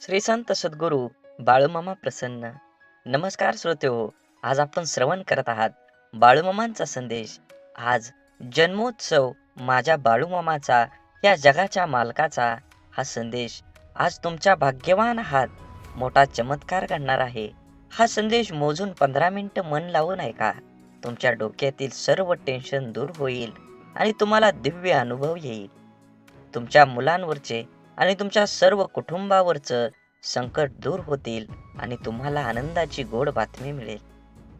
श्री संत सद्गुरू बाळूमामा प्रसन्न. नमस्कार श्रोतेहो, आज आपण श्रवण करत आहात बाळूमामांचा संदेश. आज जन्मोत्सव माझ्या बाळूमामाचा, या जगाच्या मालकाचा हा संदेश आज तुमच्या भाग्यवान आहात. मोठा चमत्कार घडणार आहे. हा संदेश मोजून 15 मिनिटं मन लावून ऐका. तुमच्या डोक्यातील सर्व टेन्शन दूर होईल आणि तुम्हाला दिव्य अनुभव येईल. तुमच्या मुलांवरचे आणि तुमच्या सर्व कुटुंबावरचं संकट दूर होतील आणि तुम्हाला आनंदाची गोड बातमी मिळेल.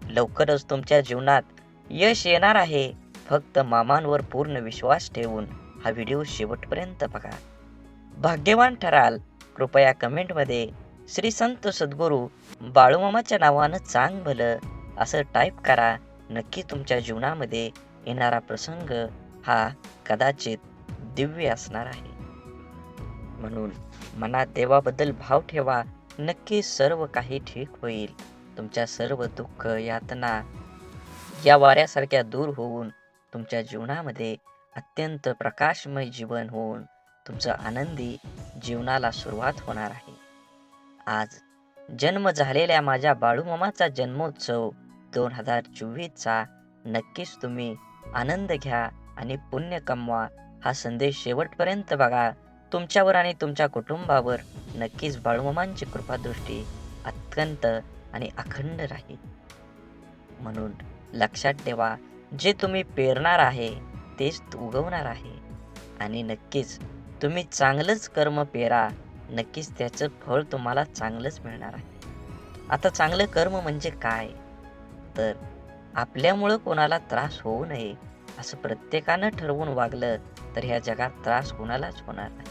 लवकरच तुमच्या जीवनात यश येणार आहे. फक्त मामांवर पूर्ण विश्वास ठेवून हा व्हिडिओ शेवटपर्यंत बघा. भाग्यवान ठराल. कृपया कमेंटमध्ये श्री संत सद्गुरू बाळूमामाच्या नावानं चांग भलं असं टाईप करा. नक्की तुमच्या जीवनामध्ये येणारा प्रसंग हा कदाचित दिव्य असणार आहे. म्हणून मनात देवाबद्दल भाव ठेवा. नक्की सर्व काही ठीक होईल. तुमच्या सर्व दुःख यातना या वाऱ्यासारख्या दूर होऊन तुमच्या जीवनामध्ये अत्यंत प्रकाशमय जीवन होऊन तुमचं आनंदी जीवनाला सुरुवात होणार आहे. आज जन्म झालेल्या माझ्या बाळूमामाचा जन्मोत्सव 2024चा नक्कीच तुम्ही आनंद घ्या आणि पुण्य कमवा. हा संदेश शेवटपर्यंत बघा. तुमच्यावर आणि तुमच्या कुटुंबावर नक्कीच बाळूमामांची कृपादृष्टी अत्यंत आणि अखंड राहील. म्हणून लक्षात ठेवा, जे तुम्ही पेरणार आहे तेच उगवणार आहे. आणि नक्कीच तुम्ही चांगलंच कर्म पेरा, नक्कीच त्याचं फळ तुम्हाला चांगलंच मिळणार आहे. आता चांगलं कर्म म्हणजे काय, तर आपल्यामुळं कोणाला त्रास होऊ नये असं प्रत्येकानं ठरवून वागलं तर ह्या जगात त्रास कोणालाच होणार नाही.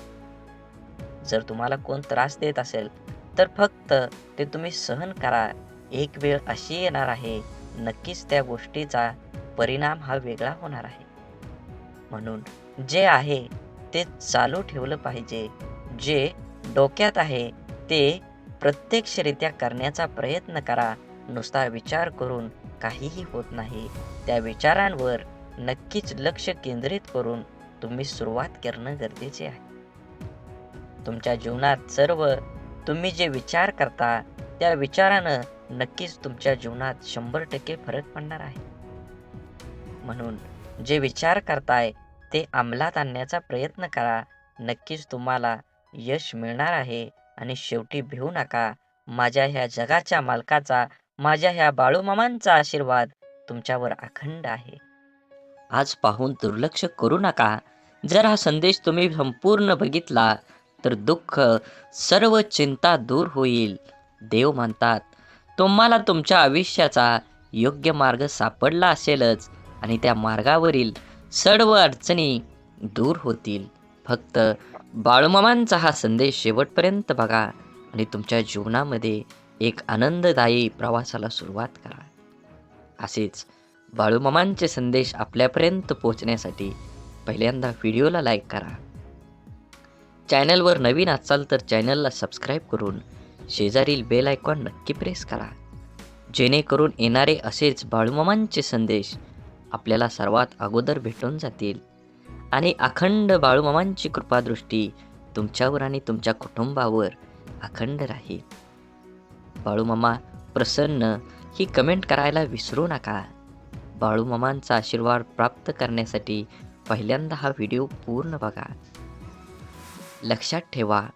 जर तुम्हाला कोण त्रास देत असेल तर फक्त ते तुम्ही सहन करा. एक वेळ अशी येणार आहे, नक्कीच त्या गोष्टीचा परिणाम हा वेगळा होणार आहे. म्हणून जे आहे ते चालू ठेवलं पाहिजे. जे डोक्यात आहे ते प्रत्यक्षरित्या करण्याचा प्रयत्न करा. नुसता विचार करून काहीही होत नाही. त्या विचारांवर नक्कीच लक्ष केंद्रित करून तुम्ही सुरुवात करणं गरजेचे आहे. तुमच्या जीवनात सर्व तुम्ही जे विचार करता त्या विचारानं नक्कीच तुमच्या जीवनात 100% फरक पडणार आहे. म्हणून जे विचार करताय ते अंमलात आणण्याचा प्रयत्न करा. नक्कीच तुम्हाला यश मिळणार आहे. आणि शेवटी भिवू नका. माझ्या ह्या जगाच्या मालकाचा, माझ्या ह्या बाळूमामांचा आशीर्वाद तुमच्यावर अखंड आहे. आज पाहून दुर्लक्ष करू नका. जर हा संदेश तुम्ही संपूर्ण बघितला तर दुःख, सर्व चिंता दूर होईल. देव म्हणतात, तुम्हाला तुमच्या आयुष्याचा योग्य मार्ग सापडला असेलच आणि त्या मार्गावरील सर्व अडचणी दूर होतील. फक्त बाळूमामांचा हा संदेश शेवटपर्यंत बघा आणि तुमच्या जीवनामध्ये एक आनंददायी प्रवासाला सुरुवात करा. असेच बाळूमामांचे संदेश आपल्यापर्यंत पोहोचण्यासाठी पहिल्यांदा व्हिडिओला लाईक करा. चॅनलवर नवीन असाल तर चॅनलला सबस्क्राईब करून शेजारील बेल आयकॉन नक्की प्रेस करा. जेणेकरून येणारे असेच बाळूमामांचे संदेश आपल्याला सर्वात अगोदर भेटून जातील आणि अखंड बाळूमामांची कृपादृष्टी तुमच्यावर आणि तुमच्या कुटुंबावर अखंड राहील. बाळूमामा प्रसन्न ही कमेंट करायला विसरू नका. बाळूमामांचा आशीर्वाद प्राप्त करण्यासाठी पहिल्यांदा हा व्हिडिओ पूर्ण बघा. लक्षात ठेवा,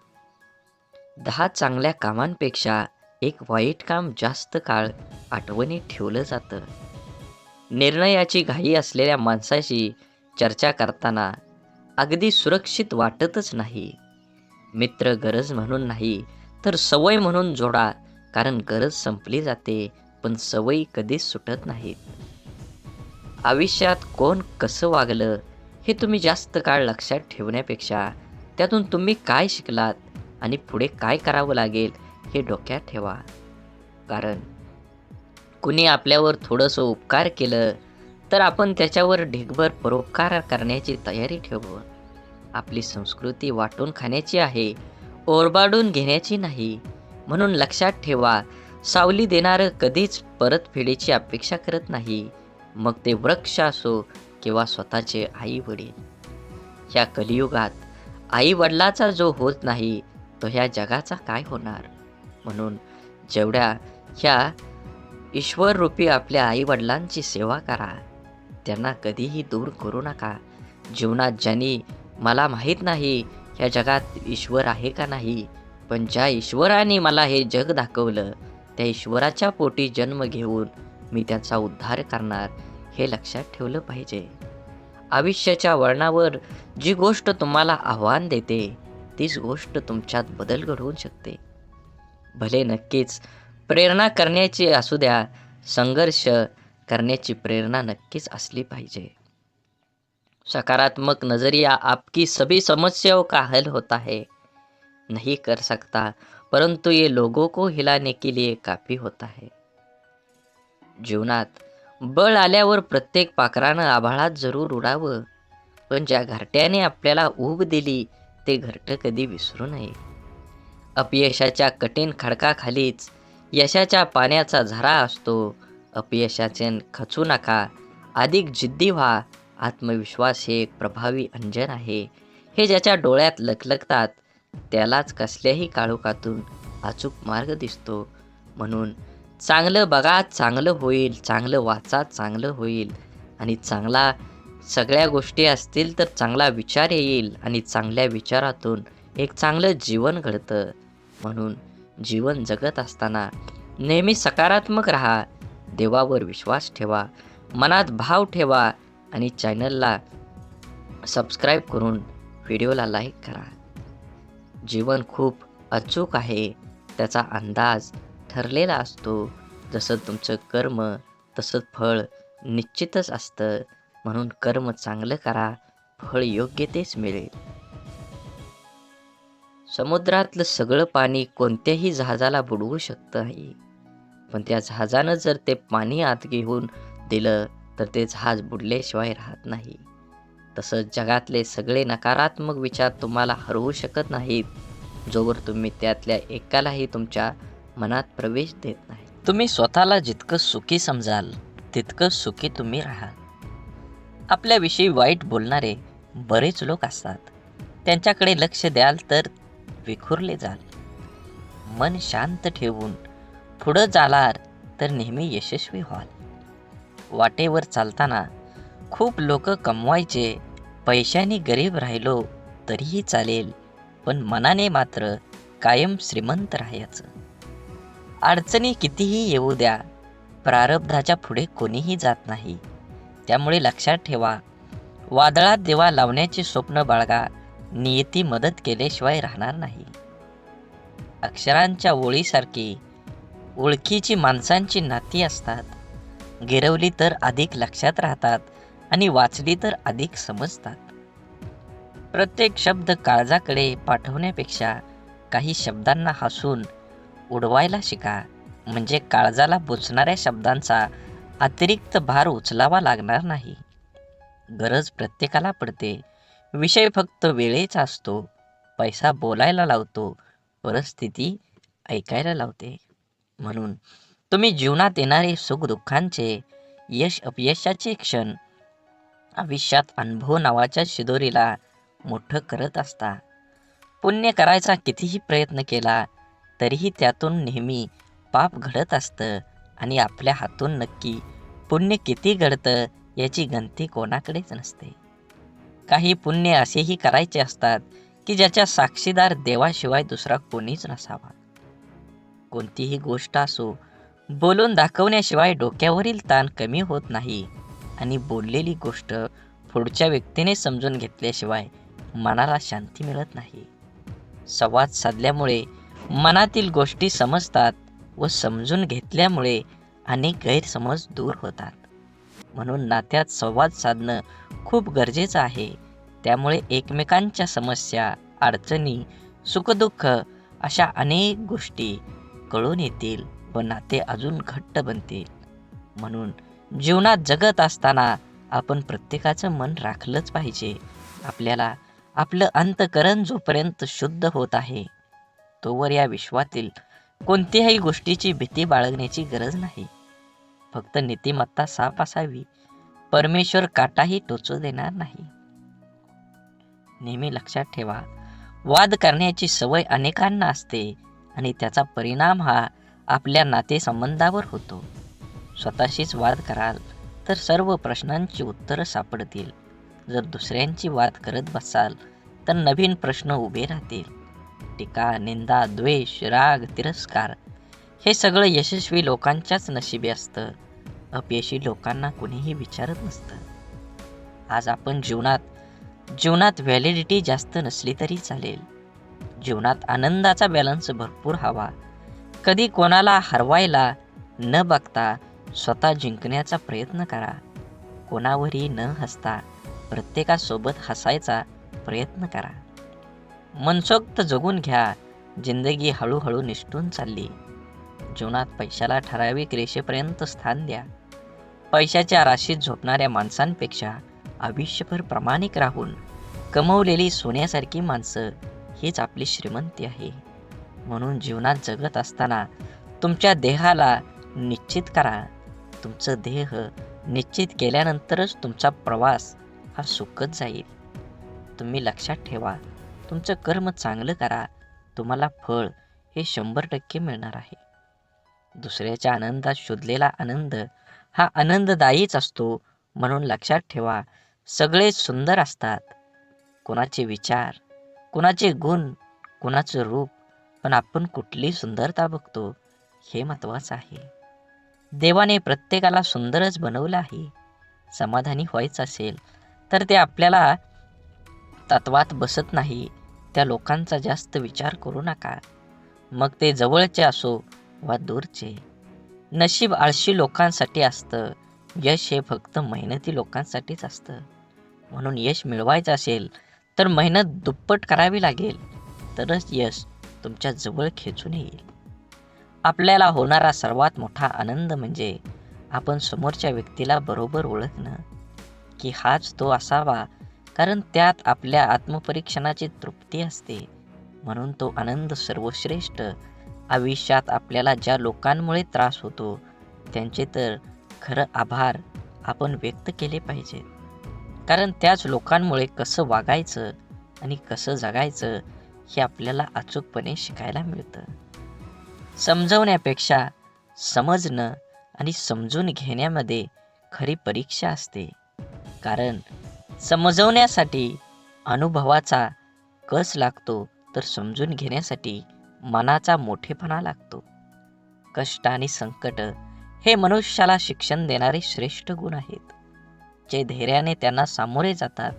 10 चांगल्या कामांपेक्षा एक वाईट काम जास्त काळ आठवणीत ठेवलं जातं. निर्णयाची घाई असलेल्या माणसाशी चर्चा करताना अगदी सुरक्षित वाटतच नाही. मित्र गरज म्हणून नाही तर सवय म्हणून जोडा. कारण गरज संपली जाते पण सवयी कधीच सुटत नाहीत. आयुष्यात कोण कसं वागलं हे तुम्ही जास्त काळ लक्षात ठेवण्यापेक्षा त्यातून तुम्ही काय शिकलात आणि पुढे काय करावं लागेल हे डोक्यात ठेवा. कारण कुणी आपल्यावर थोडंसं उपकार केलं तर आपण त्याच्यावर ढिगभर परोपकार करण्याची तयारी ठेवू. आपली संस्कृती वाटून खाण्याची आहे, ओरबाडून घेण्याची नाही. म्हणून लक्षात ठेवा, सावली देणारं कधीच परतफेडीची अपेक्षा करत नाही. मग ते वृक्ष असो किंवा स्वतःचे आई वडील. या कलियुगात आई वडिलाचा जो होत नाही तो ह्या जगाचा काय होणार? म्हणून जेवढ्या ह्या ईश्वररूपी आपल्या आईवडिलांची सेवा करा. त्यांना कधीही दूर करू नका. जीवनात ज्यांनी मला माहीत नाही ह्या जगात ईश्वर आहे का नाही, पण ज्या ईश्वराने मला हे जग दाखवलं, त्या ईश्वराच्या पोटी जन्म घेऊन मी त्याचा उद्धार करणार, हे लक्षात ठेवलं पाहिजे. आयुष्याच्या वळणावर जी गोष्ट तुम्हाला आव्हान देते, तीच गोष्ट तुमच्यात बदल घडवून शकते. भले नक्कीच प्रेरणा करण्याची असू द्या, संघर्ष करण्याची प्रेरणा नक्कीच असली पाहिजे. सकारात्मक नजरिया आपकी सभी समस्याओं का हल होता है. नहीं कर सकता, परंतु ये लोगों को हिलाने के लिए काफी होता है. जीवनात बळ आल्यावर प्रत्येक पाखरानं आभाळात जरूर उडावं, पण ज्या घरट्याने आपल्याला ऊब दिली ते घरटं कधी विसरू नये. अपयशाच्या कठीण खडकाखालीच यशाच्या पाण्याचा झरा असतो. अपयशाचे खचू नका, अधिक जिद्दी व्हा. आत्मविश्वास हे एक प्रभावी अंजन आहे. हे ज्याच्या डोळ्यात लखलखतात त्यालाच कसल्याही काळोखातून अचूक मार्ग दिसतो. म्हणून चांगलं बघा, चांगलं होईल, चांगलं वाचा, चांगलं होईल. आणि चांगला सगळ्या गोष्टी असतील तर चांगला विचार येईल आणि चांगल्या विचारातून एक चांगलं जीवन घडतं. म्हणून जीवन जगत असताना नेहमी सकारात्मक राहा, देवावर विश्वास ठेवा, मनात भाव ठेवा आणि चॅनलला सबस्क्राईब करून व्हिडिओला लाईक करा. जीवन खूप अचूक आहे, त्याचा अंदाज ठरलेला असतो. जसं तुमचं कर्म तसं फळ निश्चितच असतं. म्हणून कर्म चांगलं करा, फळ योग्य तेच मिळेल. समुद्रातलं सगळं पाणी कोणत्याही जहाजाला बुडवू शकतं आहे, पण त्या जहाजानं जर ते पाणी आत घेऊन दिलं तर ते जहाज बुडल्याशिवाय राहत नाही. तसंच जगातले सगळे नकारात्मक विचार तुम्हाला हरवू शकत नाहीत, जोवर तुम्ही त्यातल्या एकालाही तुमच्या मनात प्रवेश देत नाही. तुम्ही स्वतःला जितकं सुखी समजाल तितकं सुखी तुम्ही राहा. आपल्याविषयी वाईट बोलणारे बरेच लोक असतात. त्यांच्याकडे लक्ष द्याल तर विखुरले जाल. मन शांत ठेवून पुढं जालार तर नेहमी यशस्वी व्हाल. वाटेवर चालताना खूप लोक कमवायचे, पैशाने गरीब राहिलो तरीही चालेल, पण मनाने मात्र कायम श्रीमंत राहायचं. अडचणी कितीही येऊ द्या, प्रारब्धाच्या पुढे कोणीही जात नाही. त्यामुळे लक्षात ठेवा, वादळात दिवा लावण्याचे स्वप्न बाळगा, नियती मदत केल्याशिवाय राहणार नाही. अक्षरांच्या ओळीसारखी ओळखीची माणसांची नाती असतात. गिरवली तर अधिक लक्षात राहतात आणि वाचली तर अधिक समजतात. प्रत्येक शब्द काळजाकडे पाठवण्यापेक्षा काही शब्दांना हसून उडवायला शिका, म्हणजे काळजाला बोचणाऱ्या शब्दांचा अतिरिक्त भार उचलावा लागणार नाही. गरज प्रत्येकाला पडते, विषय फक्त वेळेचा असतो. पैसा बोलायला लावतो, परिस्थिती ऐकायला लावते. म्हणून तुम्ही जीवनात येणारे सुखदुःखांचे, यश अपयशाचे क्षण आयुष्यात अनुभव नावाच्या शिदोरीला मोठं करत असता. पुण्य करायचा कितीही प्रयत्न केला तरीही त्यातून नेहमी पाप घडत असतं आणि आपल्या हातून नक्की पुण्य किती घडतं याची गणती कोणाकडेच नसते. काही पुण्य असेही करायचे असतात की ज्याच्या साक्षीदार देवाशिवाय दुसरा कोणीच नसावा. कोणतीही गोष्ट असो, बोलून दाखवण्याशिवाय डोक्यावरील ताण कमी होत नाही आणि बोललेली गोष्ट पुढच्या व्यक्तीने समजून घेतल्याशिवाय मनाला शांती मिळत नाही. संवाद साधल्यामुळे मनातील गोष्टी समजतात व समजून घेतल्यामुळे अनेक गैरसमज दूर होतात. म्हणून नात्यात संवाद साधणं खूप गरजेचं आहे. त्यामुळे एकमेकांच्या समस्या, अडचणी, सुखदुःख अशा अनेक गोष्टी कळून येतील व नाते अजून घट्ट बनतील. म्हणून जीवनात जगत असताना आपण प्रत्येकाचं मन राखलंच पाहिजे. आपल्याला आपलं अंतःकरण जोपर्यंत शुद्ध होत आहे तोवर या विश्वातील कोणत्याही गोष्टीची भीती बाळगण्याची गरज नाही. फक्त नीतिमत्ता साफ असावी. परमेश्वर काटाही टोचू देणार नाही. नेहमी लक्षात ठेवा, वाद करण्याची सवय अनेकांना असते आणि त्याचा परिणाम हा आपल्या नातेसंबंधावर होतो. स्वतःशीच वाद कराल तर सर्व प्रश्नांची उत्तरं सापडतील. जर दुसऱ्यांची वाद करत बसाल तर नवीन प्रश्न उभे राहतील. टीका, निंदा, द्वेष, राग, तिरस्कार हे सगळं यशस्वी लोकांच्याच नशिबी असतं. अपयशी लोकांना कुणीही विचारत नसतं. आज आपण जीवनात व्हॅलिडिटी जास्त नसली तरी चालेल. जीवनात आनंदाचा बॅलन्स भरपूर हवा. कधी कोणाला हरवायला न बघता स्वतः जिंकण्याचा प्रयत्न करा. कोणावरही न हसता प्रत्येकासोबत हसायचा प्रयत्न करा. मनसोक्त जगून घ्या. जिंदगी हळूहळू निसटून चालली. जीवनात पैशाला ठराविक रेषेपर्यंत स्थान द्या. पैशाच्या राशीत झोपणाऱ्या माणसांपेक्षा आयुष्यभर प्रामाणिक राहून कमवलेली सोन्यासारखी माणसं हीच आपली श्रीमंती आहे. म्हणून जीवनात जगत असताना तुमच्या देहाला निश्चित करा. तुमचं देह निश्चित केल्यानंतरच तुमचा प्रवास हा सुखद जाईल. तुम्ही लक्षात ठेवा, तुमचं कर्म चांगलं करा, तुम्हाला फळ हे 100% मिळणार आहे. दुसऱ्याच्या आनंदात शोधलेला आनंद हा आनंददायीच असतो. म्हणून लक्षात ठेवा, सगळे सुंदर असतात. कोणाचे विचार, कोणाचे गुण, कोणाचं रूप, पण आपण कुठली सुंदरता बघतो हे महत्त्वाचं आहे. देवाने प्रत्येकाला सुंदरच बनवलं आहे. समाधानी व्हायचं असेल तर ते आपल्याला तत्वात बसत नाही त्या लोकांचा जास्त विचार करू नका. मग ते जवळचे असो वा दूरचे. नशीब आळशी लोकांसाठी असतं. यश हे फक्त मेहनती लोकांसाठीच असतं. म्हणून यश मिळवायचं असेल तर मेहनत दुप्पट करावी लागेल. तरच यश तुमच्या जवळ खेचून येईल. आपल्याला होणारा सर्वात मोठा आनंद म्हणजे आपण समोरच्या व्यक्तीला बरोबर ओळखणं, की हाच तो असावा, कारण त्यात आपल्या आत्मपरीक्षणाची तृप्ती असते. म्हणून तो आनंद सर्वश्रेष्ठ. आयुष्यात आपल्याला ज्या लोकांमुळे त्रास होतो त्यांचे तर खरं आभार आपण व्यक्त केले पाहिजेत. कारण त्याच लोकांमुळे कसं वागायचं आणि कसं जगायचं हे आपल्याला अचूकपणे शिकायला मिळतं. समजवण्यापेक्षा समजणं आणि समजून घेण्यामध्ये खरी परीक्षा असते. कारण समजवण्यासाठी अनुभवाचा कस लागतो, तर समजून घेण्यासाठी मनाचा मोठेपणा लागतो. कष्ट आणि संकट हे मनुष्याला शिक्षण देणारे श्रेष्ठ गुण आहेत. जे धैर्याने त्यांना सामोरे जातात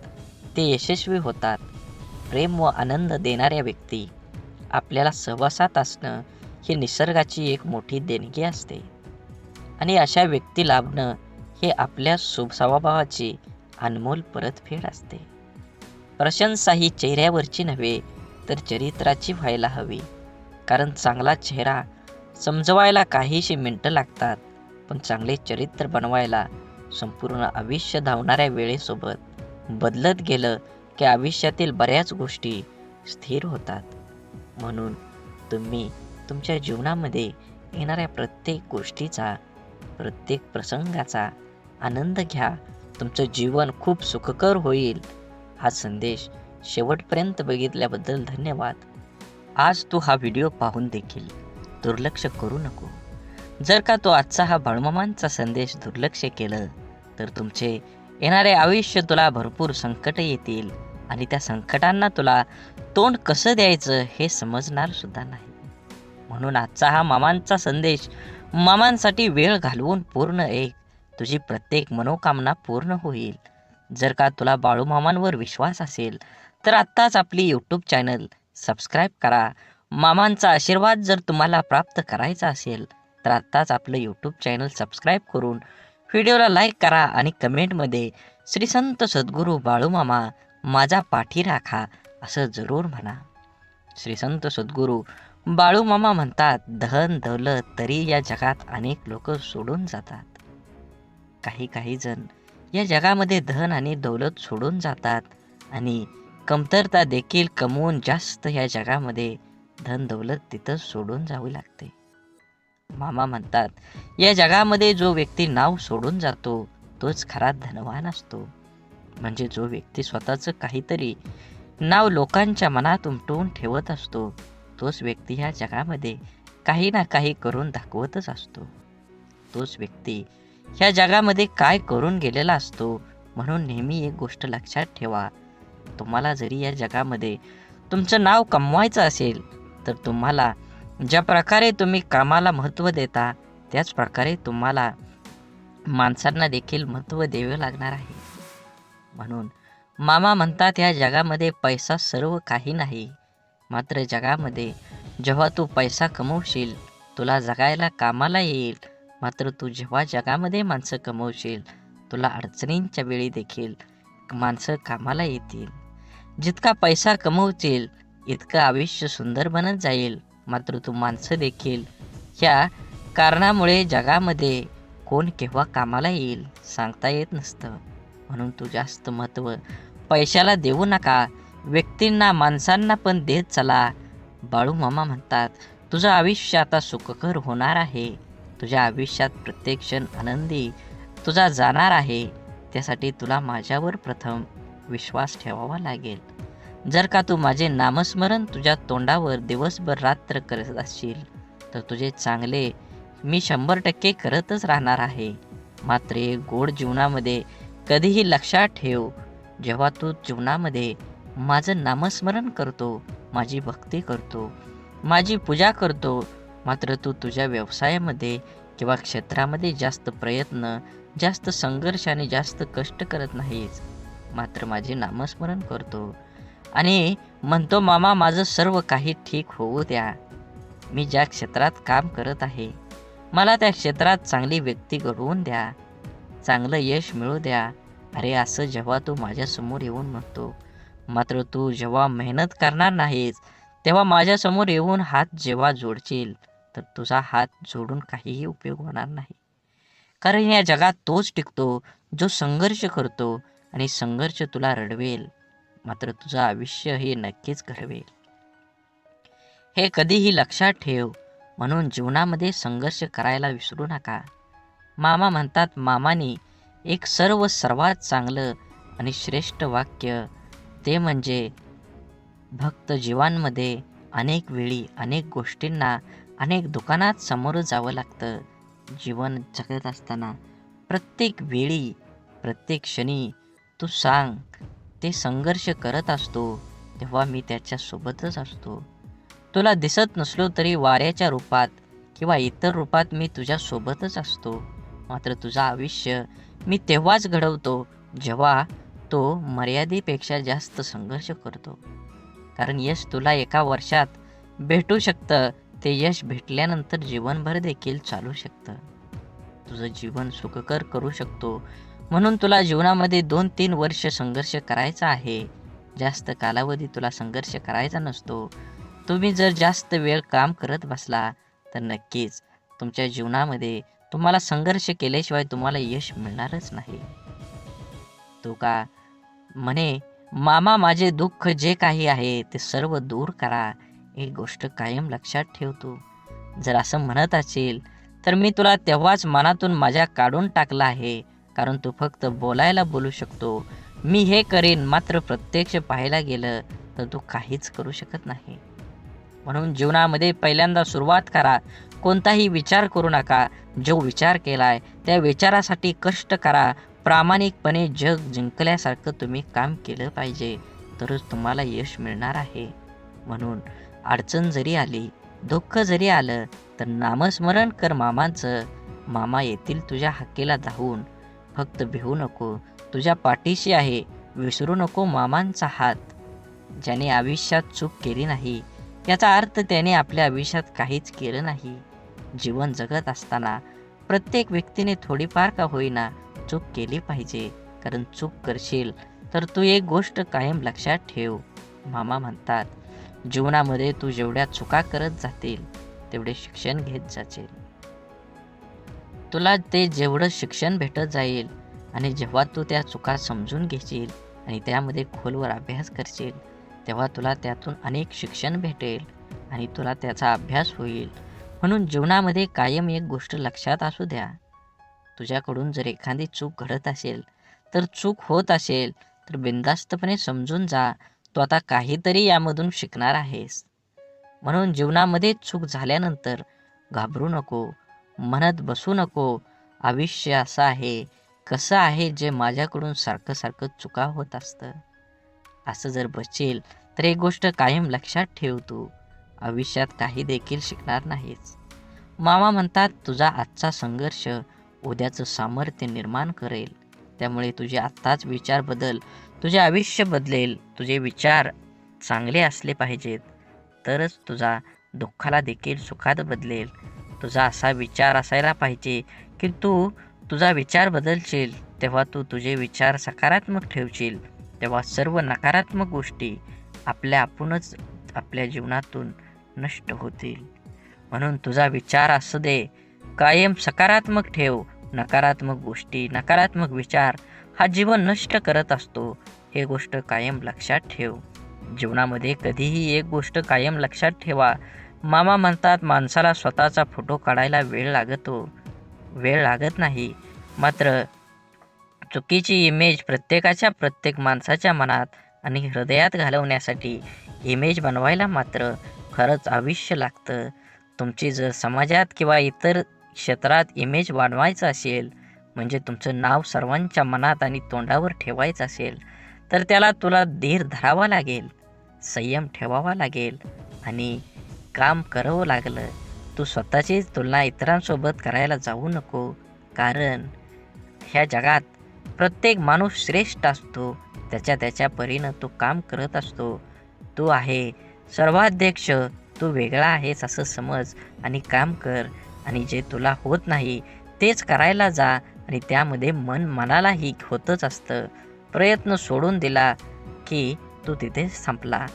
ते यशस्वी होतात. प्रेम व आनंद देणाऱ्या व्यक्ती आपल्याला सहवासात असणं ही निसर्गाची एक मोठी देणगी असते. आणि अशा व्यक्ती लाभणं हे आपल्या स्वभावाची अनमोल परतफेड असते. प्रशंसा ही चेहऱ्यावरची नव्हे तर चरित्राची व्हायला हवी. कारण चांगला चेहरा समजवायला काहीशी मिनिटं लागतात, पण चांगले चरित्र बनवायला संपूर्ण आयुष्य धावणाऱ्या वेळेसोबत बदलत गेलं की आयुष्यातील बऱ्याच गोष्टी स्थिर होतात. म्हणून तुम्ही तुमच्या जीवनामध्ये येणाऱ्या प्रत्येक गोष्टीचा, प्रत्येक प्रसंगाचा आनंद घ्या. तुमचं जीवन खूप सुखकर होईल. हा संदेश शेवटपर्यंत बघितल्याबद्दल धन्यवाद. आज तू हा व्हिडिओ पाहून देखील दुर्लक्ष करू नको. जर का तो आजचा हा बाळूमामांचा संदेश दुर्लक्ष केलं तर तुमचे येणारे आयुष्य तुला भरपूर संकट येतील आणि त्या संकटांना तुला तोंड कसं द्यायचं हे समजणार सुद्धा नाही. म्हणून आजचा हा मामांचा संदेश मामांसाठी वेळ घालवून पूर्ण ऐक. तुझी प्रत्येक मनोकामना पूर्ण होईल. जर का तुला बाळूमामांवर विश्वास असेल तर आत्ताच आपली यूट्यूब चॅनल सबस्क्राईब करा. मामांचा आशीर्वाद जर तुम्हाला प्राप्त करायचा असेल तर आत्ताच आपलं यूट्यूब चॅनल सबस्क्राईब करून व्हिडिओला लाईक करा आणि कमेंटमध्ये श्री संत सद्गुरू बाळूमामा माझा पाठी राखा असं जरूर म्हणा. श्री संत सद्गुरू बाळूमामा म्हणतात, धन दौलत तरी या जगात अनेक लोक सोडून जातात. काही जण या जगामध्ये धन आणि दौलत सोडून जातात आणि कमतरता देखील कमवून जास्त या जगामध्ये धन दौलत तिथं सोडून जावी लागते. मामा म्हणतात, या जगामध्ये जो व्यक्ती नाव सोडून जातो तोच खरा धनवान असतो. म्हणजे जो व्यक्ती स्वतःचं काहीतरी नाव लोकांच्या मनात उमटवून ठेवत असतो, तोच व्यक्ती ह्या जगामध्ये काही ना काही करून दाखवतच असतो. तोच व्यक्ती ह्या जगामध्ये काय करून गेलेला असतो. म्हणून नेहमी एक गोष्ट लक्षात ठेवा, तुम्हाला जरी या जगामध्ये तुमचं नाव कमवायचं असेल, तर तुम्हाला ज्या प्रकारे तुम्ही कामाला महत्त्व देता, त्याच प्रकारे तुम्हाला माणसांना देखील महत्त्व द्यावे लागणार आहे. म्हणून मामा म्हणतात, या जगामध्ये पैसा सर्व काही नाही. मात्र जगामध्ये जेव्हा तू पैसा कमवशील, तुला जगायला कामाला येईल. मात्र तू जेव्हा जगामध्ये माणसं कमवशील, तुला अडचणींच्या वेळी देखील माणसं कामाला येतील. जितका पैसा कमवशील, इतकं आयुष्य सुंदर बनत जाईल. मात्र तू माणसं देखील ह्या कारणामुळे जगामध्ये कोण केव्हा कामाला येईल सांगता येत नसतं. म्हणून तू जास्त महत्त्व पैशाला देऊ नका, व्यक्तींना, माणसांना पण देत चला. बाळूमामा म्हणतात, तुझं आयुष्य आता सुखकर होणार आहे. तुझ्या आयुष्यात प्रत्येक क्षण आनंदी तुझा जाणार आहे. त्यासाठी तुला माझ्यावर प्रथम विश्वास ठेवावा लागेल. जर का तू माझे नामस्मरण तुझ्या तोंडावर दिवसभर रात्र करत असशील, तर तुझे चांगले मी 100% करतच राहणार आहे. मात्र एक गोड जीवनामध्ये कधीही लक्षात ठेव, जेव्हा तू जीवनामध्ये माझं नामस्मरण करतो, माझी भक्ती करतो, माझी पूजा करतो, मात्र तू तुझ्या व्यवसायामध्ये किंवा क्षेत्रामध्ये जास्त प्रयत्न, जास्त संघर्ष आणि जास्त कष्ट करत नाहीस. मात्र माझे नामस्मरण करतो आणि म्हणतो, मामा माझं सर्व काही ठीक होऊ द्या. मी ज्या क्षेत्रात काम करत आहे, मला त्या क्षेत्रात चांगली व्यक्ती घडवून द्या, चांगलं यश मिळू द्या. अरे असं जेव्हा तू माझ्यासमोर येऊन म्हणतो, मात्र तू जेव्हा मेहनत करणार नाहीस, तेव्हा माझ्यासमोर येऊन हात जेव्हा जोडशील, तर तुझा हात जोडून काहीही उपयोग होणार नाही. कारण या जगात तोच टिकतो जो संघर्ष करतो, आणि संघर्ष तुला रडवेल, मात्र तुझं आयुष्य हे नक्कीच घडवेल. हे कधीही लक्षात ठेव. म्हणून जीवनामध्ये संघर्ष करायला विसरू नका. मामा म्हणतात, मामाने एक सर्वात चांगलं आणि श्रेष्ठ वाक्य, ते म्हणजे भक्त जीवांमध्ये अनेक वेळी अनेक गोष्टींना, अनेक दुकानात सामोरं जावं लागतं. जीवन जगत असताना प्रत्येक वेळी, प्रत्येक क्षणी तू सांग, ते संघर्ष करत असतो तेव्हा मी त्याच्यासोबतच असतो. तुला दिसत नसलो तरी वाऱ्याच्या रूपात किंवा इतर रूपात मी तुझ्यासोबतच असतो. मात्र तुझं आयुष्य मी तेव्हाच घडवतो जेव्हा तो मर्यादेपेक्षा जास्त संघर्ष करतो. कारण यश तुला एका वर्षात भेटू शकतं, ते यश भेटल्यानंतर जीवनभर देखील चालू शकतं. तुझं जीवन सुखकर करू शकतो. म्हणून तुला जीवनामध्ये 2-3 वर्ष संघर्ष करायचा आहे. जास्त कालावधी तुला संघर्ष करायचा नसतो. तुम्ही जर जास्त वेळ काम करत बसला, तर नक्कीच तुमच्या जीवनामध्ये तुम्हाला संघर्ष केल्याशिवाय तुम्हाला यश मिळणारच नाही. तो का म्हणे, मामा माझे दुःख जे काही आहे ते सर्व दूर करा. एक गोष्ट कायम लक्षात ठेवतो, जर असं म्हणत असेल तर मी तुला तेव्हाच मनातून माझ्या काढून टाकला आहे. कारण तू फक्त बोलायला बोलू शकतो, मी हे करेन, मात्र प्रत्यक्ष पाहायला गेलं तर तू काहीच करू शकत नाही. म्हणून जीवनामध्ये पहिल्यांदा सुरुवात करा. कोणताही विचार करू नका. जो विचार केलाय त्या विचारासाठी कष्ट करा. प्रामाणिकपणे जग जिंकल्यासारखं तुम्ही काम केलं पाहिजे, तरच तुम्हाला यश मिळणार आहे. म्हणून अडचण जरी आली, दुःख जरी आलं, तर नामस्मरण कर मामांचं. मामा येतील तुझ्या हाकेला धावून. फक्त भिवू नको, तुझ्या पाठीशी आहे. विसरू नको मामांचा हात. ज्याने आयुष्यात चूक केली नाही, याचा अर्थ त्याने आपल्या आयुष्यात काहीच केलं नाही. जीवन जगत असताना प्रत्येक व्यक्तीने थोडीफार का होईना चूक केली पाहिजे. कारण चूक करशील तर तू एक गोष्ट कायम लक्षात ठेव. मामा म्हणतात, जीवनामध्ये तू जेवढ्या चुका करत जातील, तेवढे शिक्षण घेत जाशील. तुला ते जेवढं शिक्षण भेटत जाईल, आणि जेव्हा तू त्या चुका समजून घेशील आणि त्यामध्ये खोलवर अभ्यास करशील, तेव्हा तुला त्यातून अनेक शिक्षण भेटेल आणि तुला त्याचा अभ्यास होईल. म्हणून जीवनामध्ये कायम एक गोष्ट लक्षात असू द्या, तुझ्याकडून जर एखादी चूक घडत असेल, तर चूक होत असेल तर बिनधास्तपणे समजून जा. तो तू आता काहीतरी यामधून शिकणार आहेस. म्हणून जीवनामध्ये चूक झाल्यानंतर घाबरू नको, म्हणत बसू नको, आयुष्य असं आहे, कसं आहे जे माझ्याकडून सारखं सारखं चुका होत असतं. असं जर बसेल तर एक गोष्ट कायम लक्षात ठेव, तू आयुष्यात काही देखील शिकणार नाहीस. मामा म्हणतात तुझा आजचा संघर्ष उद्याचं सामर्थ्य निर्माण करेल. त्यामुळे तुझे आत्ताच विचार बदल, तुझे आयुष्य बदलेल. तुझे विचार चांगले असले पाहिजेत तरच तुझा दुःखाला देखील सुखात बदलेल. तुझा असा विचार असायला पाहिजे की तू तुझा विचार बदलशील, तेव्हा तू तुझे विचार सकारात्मक ठेवशील, तेव्हा सर्व नकारात्मक गोष्टी आपणच आपल्या जीवनातून नष्ट होतील. म्हणून तुझा विचार असू दे कायम सकारात्मक ठेव. नकारात्मक गोष्टी, नकारात्मक विचार हा जीवन नष्ट करत असतो. हे गोष्ट कायम लक्षात ठेव. जीवनामध्ये कधीही एक गोष्ट कायम लक्षात ठेवा. मामा म्हणतात माणसाला स्वतःचा फोटो काढायला वेळ लागत नाही, मात्र चुकीची इमेज प्रत्येक माणसाच्या मनात आणि हृदयात घालवण्यासाठी इमेज बनवायला मात्र खरंच आयुष्य लागतं. तुमची जर समाजात किंवा इतर क्षेत्रात इमेज वाढवायचं असेल, म्हणजे तुमचं नाव सर्वांच्या मनात आणि तोंडावर ठेवायचं असेल, तर त्याला तुला धीर धरावा लागेल, संयम ठेवावा लागेल आणि काम करावं लागलं. तू स्वतःची तुलना इतरांसोबत करायला जाऊ नको, कारण ह्या जगात प्रत्येक माणूस श्रेष्ठ असतो. त्याच्या परीनं तो काम करत असतो. तू आहे सर्वाध्यक्ष, तू वेगळा आहेस असं समज आणि काम कर. आणि जे तुला होत नाही तेच करायला जा आणि त्यामध्ये मनालाही होतच असतं. प्रयत्न सोडून दिला की तू तिथेच संपला.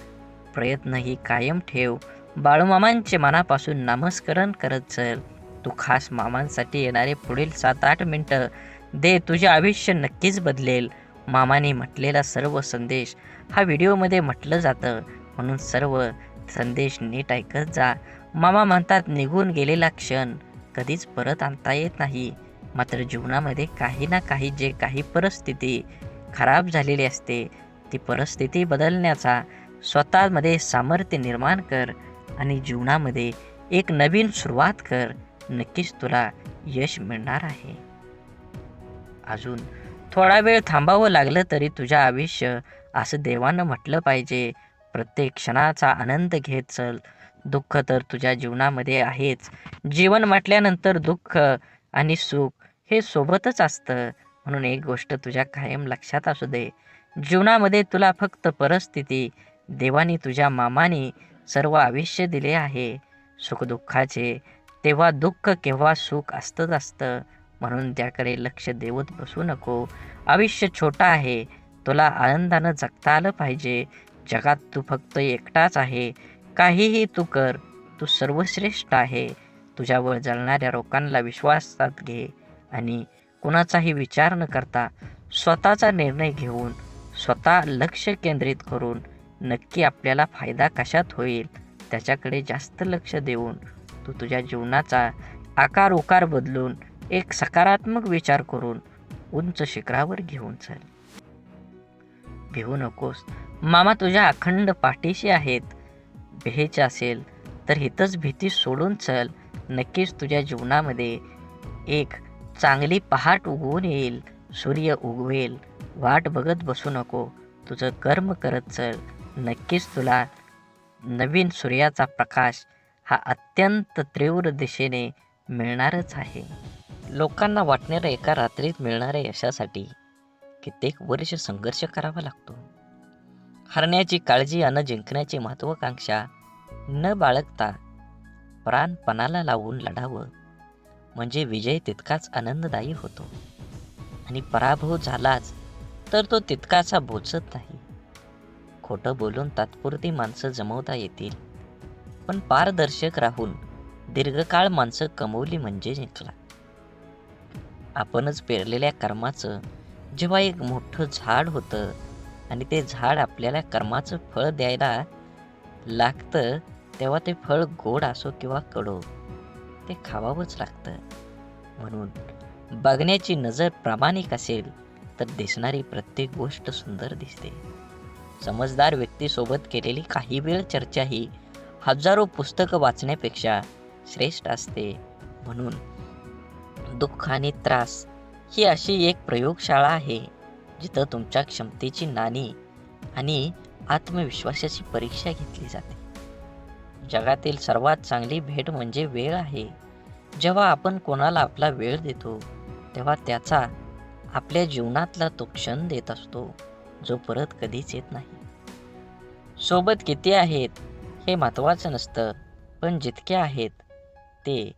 प्रयत्न ही कायम ठेव. बाळूमामांचे मनापासून नामस्मरण करत चल. तू खास मामांसाठी येणारे पुढील 7-8 मिनटं दे. तुझे आयुष्य नक्कीच बदलेल. मामाने म्हटलेला सर्व संदेश हा व्हिडिओमध्ये म्हटलं जातं, म्हणून सर्व संदेश नीट ऐकत जा. मामा म्हणतात निघून गेलेला क्षण कधीच परत आणता येत नाही, मात्र जीवनामध्ये काही ना काही परिस्थिती खराब झालेली असते, ती परिस्थिती बदलण्याचा स्वतःमध्ये सामर्थ्य निर्माण कर आणि जीवनामध्ये एक नवीन सुरुवात कर. नक्कीच तुला यश मिळणार आहे. अजून थोडा वेळ थांबावं लागलं तरी तुझं आयुष्य असं देवानं म्हटलं पाहिजे. प्रत्येक क्षणाचा आनंद घेत चल. दुःख तर तुझ्या जीवनामध्ये आहेच. जीवन म्हटल्यानंतर दुःख आणि सुख हे सोबतच असतं. म्हणून एक गोष्ट तुझ्या कायम लक्षात असू दे, जीवनामध्ये तुला फक्त परिस्थिती, देवाने तुझ्या मामाने सर्व आयुष्य दिले आहे सुखदुःखाचे. तेव्हा दुःख केव्हा सुख असतं. म्हणून त्याकडे लक्ष देवत बसू नको. आयुष्य छोटं आहे, तुला आनंदानं जगता आलं पाहिजे. जगात तू फक्त एकटाच आहे. काहीही तू कर, तू सर्वश्रेष्ठ आहे. तुझ्यावर जळणाऱ्या लोकांना विश्वासात घे आणि कुणाचाही विचार न करता स्वतःचा निर्णय घेऊन, स्वतः लक्ष केंद्रित करून नक्की आपल्याला फायदा कशात होईल त्याच्याकडे जास्त लक्ष देऊन तू तुझ्या जीवनाचा आकार उकार बदलून एक सकारात्मक विचार करून उंच शिखरावर घेऊन चल. भिवू नकोस. मामा तुझ्या अखंड पाठीशी आहेत. भ्यायचे असेल तर हितच भीती सोडून चल. नक्कीच तुझ्या जीवनामध्ये एक चांगली पहाट उगवून येईल. सूर्य उगवेल. वाट बघत बसू नको. तुझं कर्म करत चल. नक्कीच तुला नवीन सूर्याचा प्रकाश हा अत्यंत तीव्र दिशेने मिळणारच आहे. लोकांना वाटणाऱ्या एका रात्रीत मिळणाऱ्या यशासाठी कित्येक वर्ष संघर्ष करावा लागतो. हरण्याची काळजी आणि जिंकण्याची महत्वाकांक्षा न बाळगता प्राणपणाला लावून लढावं, म्हणजे विजय तितकाच आनंददायी होतो आणि पराभव झालाच तर तो तितकासा बोचत नाही. खोटं बोलून तात्पुरती माणसं जमवता येतील, पण पारदर्शक राहून दीर्घकाळ माणसं कमवली म्हणजे जिंकला. आपणच पेरलेल्या कर्माचं जेव्हा एक मोठं झाड होतं आणि ते झाड आपल्याला कर्माचं फळ द्यायला लागतं, तेव्हा ते फळ गोड असो किंवा कडू ते खावावंच लागतं. म्हणून बघण्याची नजर प्रामाणिक असेल तर दिसणारी प्रत्येक गोष्ट सुंदर दिसते. समजदार व्यक्तीसोबत केलेली काही वेळ चर्चा ही हजारो पुस्तकं वाचण्यापेक्षा श्रेष्ठ असते. म्हणून दुःख आणि त्रास ही अशी एक प्रयोगशाळा आहे जिथं तुमच्या क्षमतेची नाणी आणि आत्मविश्वासाची परीक्षा घेतली जाते. जगातील सर्वात चांगली भेट म्हणजे वेळ आहे. जेव्हा आपण कोणाला आपला वेळ देतो तेव्हा त्याचा आपल्या जीवनातला तो क्षण देत असतो जो परत कधीच येत नाही. सोबत किती आहेत हे महत्त्वाचं नसतं, पण जितके आहेत ते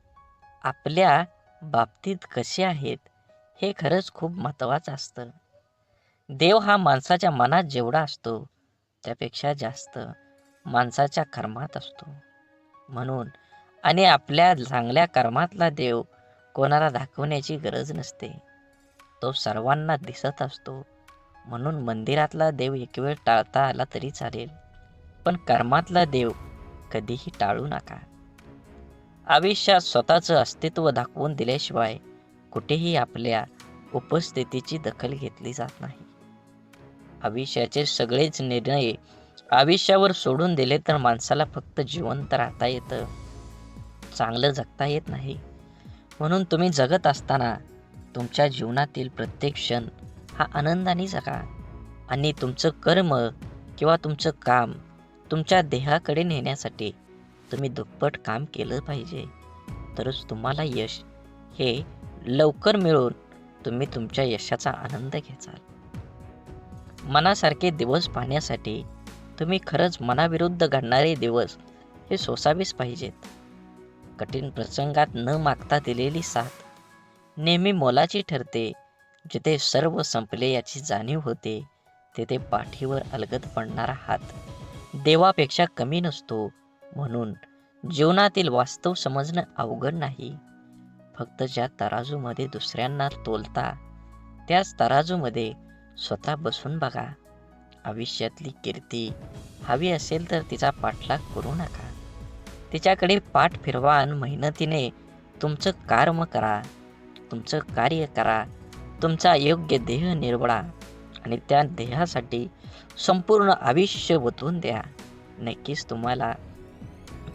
आपल्या बाबतीत कसे आहेत हे खरंच खूप महत्त्वाचं असतं. देव हा माणसाच्या मनात जेवढा असतो त्यापेक्षा जास्त माणसाच्या कर्मात असतो. म्हणून आणि आपल्या चांगल्या कर्मातला देव कोणाला दाखवण्याची गरज नसते. तो सर्वांना दिसत असतो. म्हणून मंदिरातला देव एक वेळ टाळता आला तरी चालेल, पण कर्मातला देव कधीही टाळू नका. आयुष्यात स्वतःचं अस्तित्व दाखवून दिल्याशिवाय कुठेही आपल्या उपस्थितीची दखल घेतली जात नाही. आयुष्याचे सगळेच निर्णय आयुष्यावर सोडून दिले तर माणसाला फक्त जिवंत राहता येतं, चांगलं जगता येत नाही. म्हणून तुम्ही जगत असताना तुमच्या जीवनातील प्रत्येक क्षण हा आनंदाने जगा आणि तुमचं कर्म किंवा तुमचं काम तुमच्या देहाकडे नेण्यासाठी तुम्ही दुप्पट काम केलं पाहिजे. तरच तुम्हाला यश हे लवकर मिळून तुम्ही तुमच्या यशाचा आनंद घ्याल. मनासारखे दिवस पाहण्यासाठी तुम्ही खरंच मनाविरुद्ध घडणारे दिवस हे सोसावेच पाहिजेत. कठीण प्रसंगात न मागता दिलेली साथ नेहमी मोलाची ठरते. जिथे सर्व संपले याची जाणीव होते तेथे पाठीवर अलगद पडणारा हात देवापेक्षा कमी नसतो. म्हणून जीवनातील वास्तव समजणं अवघड नाही. फक्त ज्या तराजूमध्ये दुसऱ्यांना तोलता त्याच तराजूमध्ये स्वतः बसून बघा. आयुष्यातली कीर्ती हवी असेल तर तिचा पाठलाग करू नका. तिच्याकडे पाठ फिरवा आणि मेहनतीने तुमचं कर्म करा, तुमचं कार्य करा, तुमचा योग्य देह निवडा आणि त्या देहासाठी संपूर्ण आयुष्य ओतून द्या. नक्कीच तुम्हाला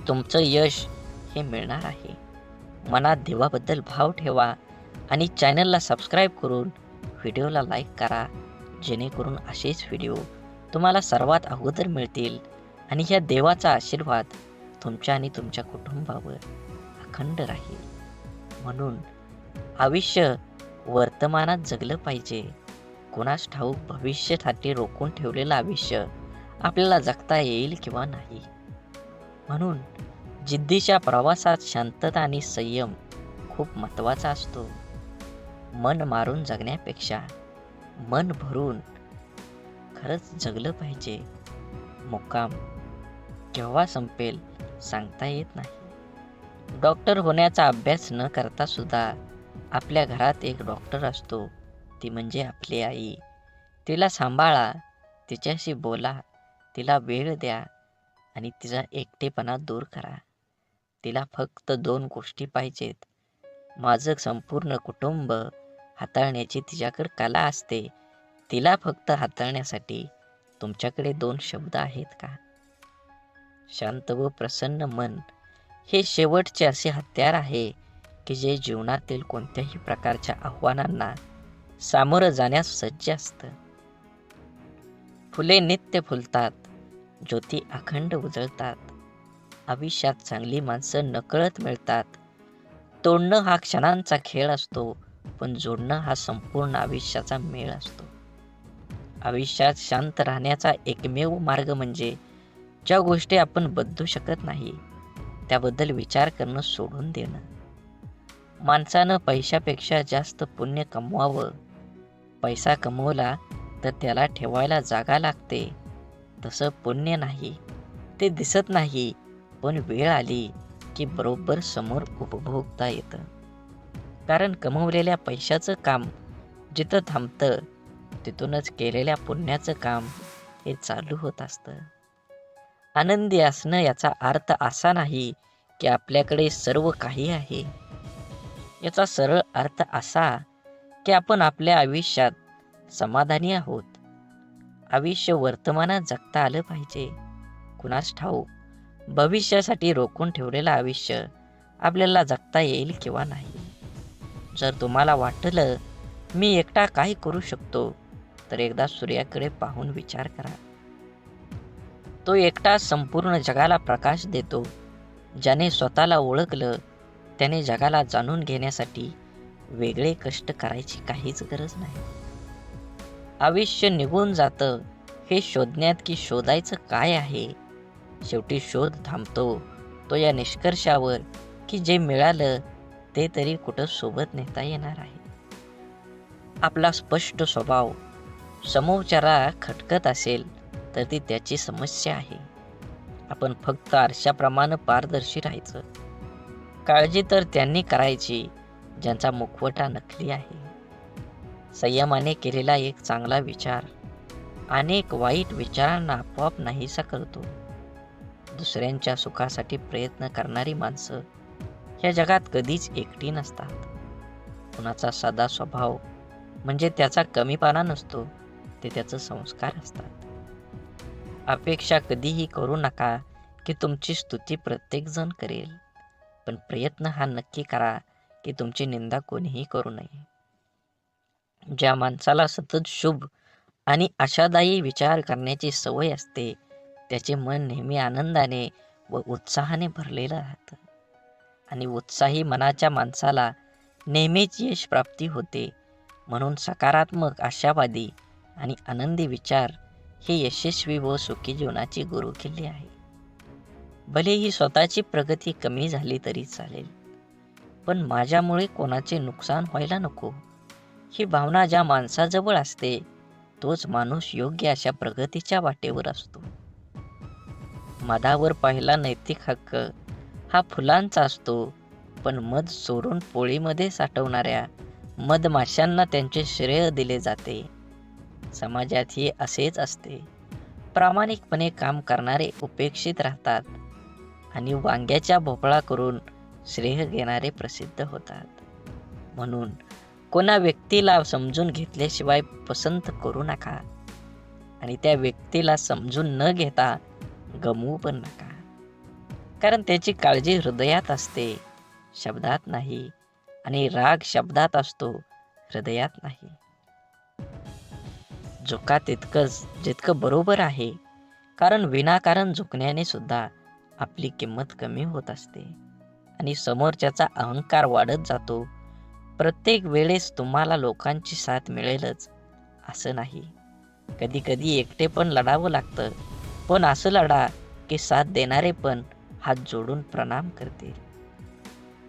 तुमचं यश हे मिळणार आहे. मनात देवाबद्दल भाव ठेवा आणि चॅनलला सबस्क्राईब करून व्हिडिओला लाईक करा, जेणेकरून असेच व्हिडिओ तुम्हाला सर्वात अगोदर मिळतील आणि ह्या देवाचा आशीर्वाद तुमच्या आणि तुमच्या कुटुंबावर अखंड राहील. म्हणून आयुष्य वर्तमानात जगलं पाहिजे. कोणास ठाऊक भविष्यासाठी रोखून ठेवलेलं आयुष्य आपल्याला जगता येईल किंवा नाही. म्हणून जिद्दीच्या प्रवासात शांतता आणि संयम खूप महत्त्वाचा असतो. मन मारून जगण्यापेक्षा मन भरून खरंच जगलं पाहिजे. मुक्काम केव्हा संपेल सांगता येत नाही. डॉक्टर होण्याचा अभ्यास न करता सुद्धा आपल्या घरात एक डॉक्टर असतो, ती म्हणजे आपली आई. तिला सांभाळा, तिच्याशी बोला, तिला वेळ द्या आणि तिचा एकटेपणा दूर करा. तिला फक्त 2 गोष्टी पाहिजेत. माझं संपूर्ण कुटुंब हाताळण्याची तिच्याकडे कला असते. तिला फक्त हाताळण्यासाठी तुमच्याकडे 2 शब्द आहेत का? शांत व प्रसन्न मन हे शेवटचे असे हत्यार आहे की जे जीवनातील कोणत्याही प्रकारच्या आव्हानांना सामोरं जाण्यास सज्ज असतं. फुले नित्य फुलतात, ज्योती अखंड उजळतात. आयुष्यात चांगली माणसं नकळत मिळतात. तोडणं हा क्षणांचा खेळ असतो, पण जोडणं हा संपूर्ण आयुष्याचा मेळ असतो. आयुष्यात शांत राहण्याचा एकमेव मार्ग म्हणजे ज्या गोष्टी आपण बदलू शकत नाही त्याबद्दल विचार करणं सोडून देणं. माणसानं पैशापेक्षा जास्त पुण्य कमवावं. पैसा कमवला तर त्याला ठेवायला जागा लागते. तसं पुण्य नाही, ते दिसत नाही, पण वेळ आली की बरोबर समोर उपभोगता येतं. कारण कमवलेल्या पैशाचं काम जिथं थांबतं तिथूनच केलेल्या पुण्याचं काम हे चालू होत असतं. आनंदी असणं याचा अर्थ असा नाही की आपल्याकडे सर्व काही आहे. याचा सरळ अर्थ असा की आपण आपल्या आयुष्यात समाधानी आहोत. आयुष्य वर्तमानात जगता आलं पाहिजे. कुणास ठाऊक भविष्यासाठी रोखून ठेवलेलं आयुष्य आपल्याला जगता येईल किंवा नाही. जर तुम्हाला वाटलं मी एकटा काय करू शकतो, तर एकदा सूर्याकडे पाहून विचार करा. तो एकटा संपूर्ण जगाला प्रकाश देतो. ज्याने स्वतःला ओळखलं त्याने जगाला जाणून घेण्यासाठी वेगळे कष्ट करायची काहीच गरज नाही. आयुष्य निघून जातं हे शोधण्यात की शोधायचं काय आहे. शेवटी शोध थांबतो तो या निष्कर्षावर की जे मिळालं ते तरी कुठं सोबत नेता येणार आहे. आपला स्पष्ट स्वभाव समोरच्याला खटकत असेल तर ती त्याची समस्या आहे. आपण फक्त आरशाप्रमाणे पारदर्शी राहायचं. काळजी तर त्यांनी करायची ज्यांचा मुखवटा नकली आहे. संयमाने केलेला एक चांगला विचार अनेक वाईट विचारांना आपोआप नाहीसा करतो. दुसऱ्यांच्या सुखासाठी प्रयत्न करणारी माणसं या जगात कधीच एकटी नसतात. कुणाचा साधा स्वभाव म्हणजे त्याचा कमीपणा नसतो, ते त्याचं संस्कार असतात. अपेक्षा कधीही करू नका की तुमची स्तुती प्रत्येकजण करेल, पण प्रयत्न हा नक्की करा की तुमची निंदा कोणीही करू नये. ज्या माणसाला सतत शुभ आणि आशादायी विचार करण्याची सवय असते त्याचे मन नेहमी आनंदाने व उत्साहाने भरलेलं राहतं. आणि उत्साही मनाच्या माणसाला नेहमीच यश प्राप्ती होते. म्हणून सकारात्मक, आशावादी आणि आनंदी विचार हे यशस्वी व सुखी जीवनाची गुरुकिल्ली आहे. भलेही स्वतःची प्रगती कमी झाली तरी चालेल, पण माझ्यामुळे कोणाचे नुकसान व्हायला नको, ही भावना ज्या माणसाजवळ असते तोच माणूस योग्य अशा प्रगतीच्या वाटेवर असतो. मधावर पहिला नैतिक हक्क हा फुलांचा असतो, पण मध चोरून पोळीमध्ये साठवणाऱ्या मधमाशांना त्यांचे श्रेय दिले जाते. समाजातही असेच असते. प्रामाणिकपणे काम करणारे उपेक्षित राहतात आणि वांग्याच्या भोपळा करून श्रेय घेणारे प्रसिद्ध होतात. म्हणून कोणा व्यक्तीला समजून घेतल्याशिवाय पसंत करू नका आणि त्या व्यक्तीला समजून न घेता गमवू पण नका. कारण त्याची काळजी हृदयात असते, शब्दात नाही. आणि राग शब्दात असतो, हृदयात नाही. झुका तितकंच जितकं बरोबर आहे, कारण विनाकारण झुकण्याने सुद्धा आपली किंमत कमी होत असते आणि समोरच्याचा अहंकार वाढत जातो. प्रत्येक वेळेस तुम्हाला लोकांची साथ मिळेलच असं नाही. कधी कधी एकटे पण लढावं लागतं, पण असं लढा की साथ देणारे पण हात जोडून प्रणाम करतील.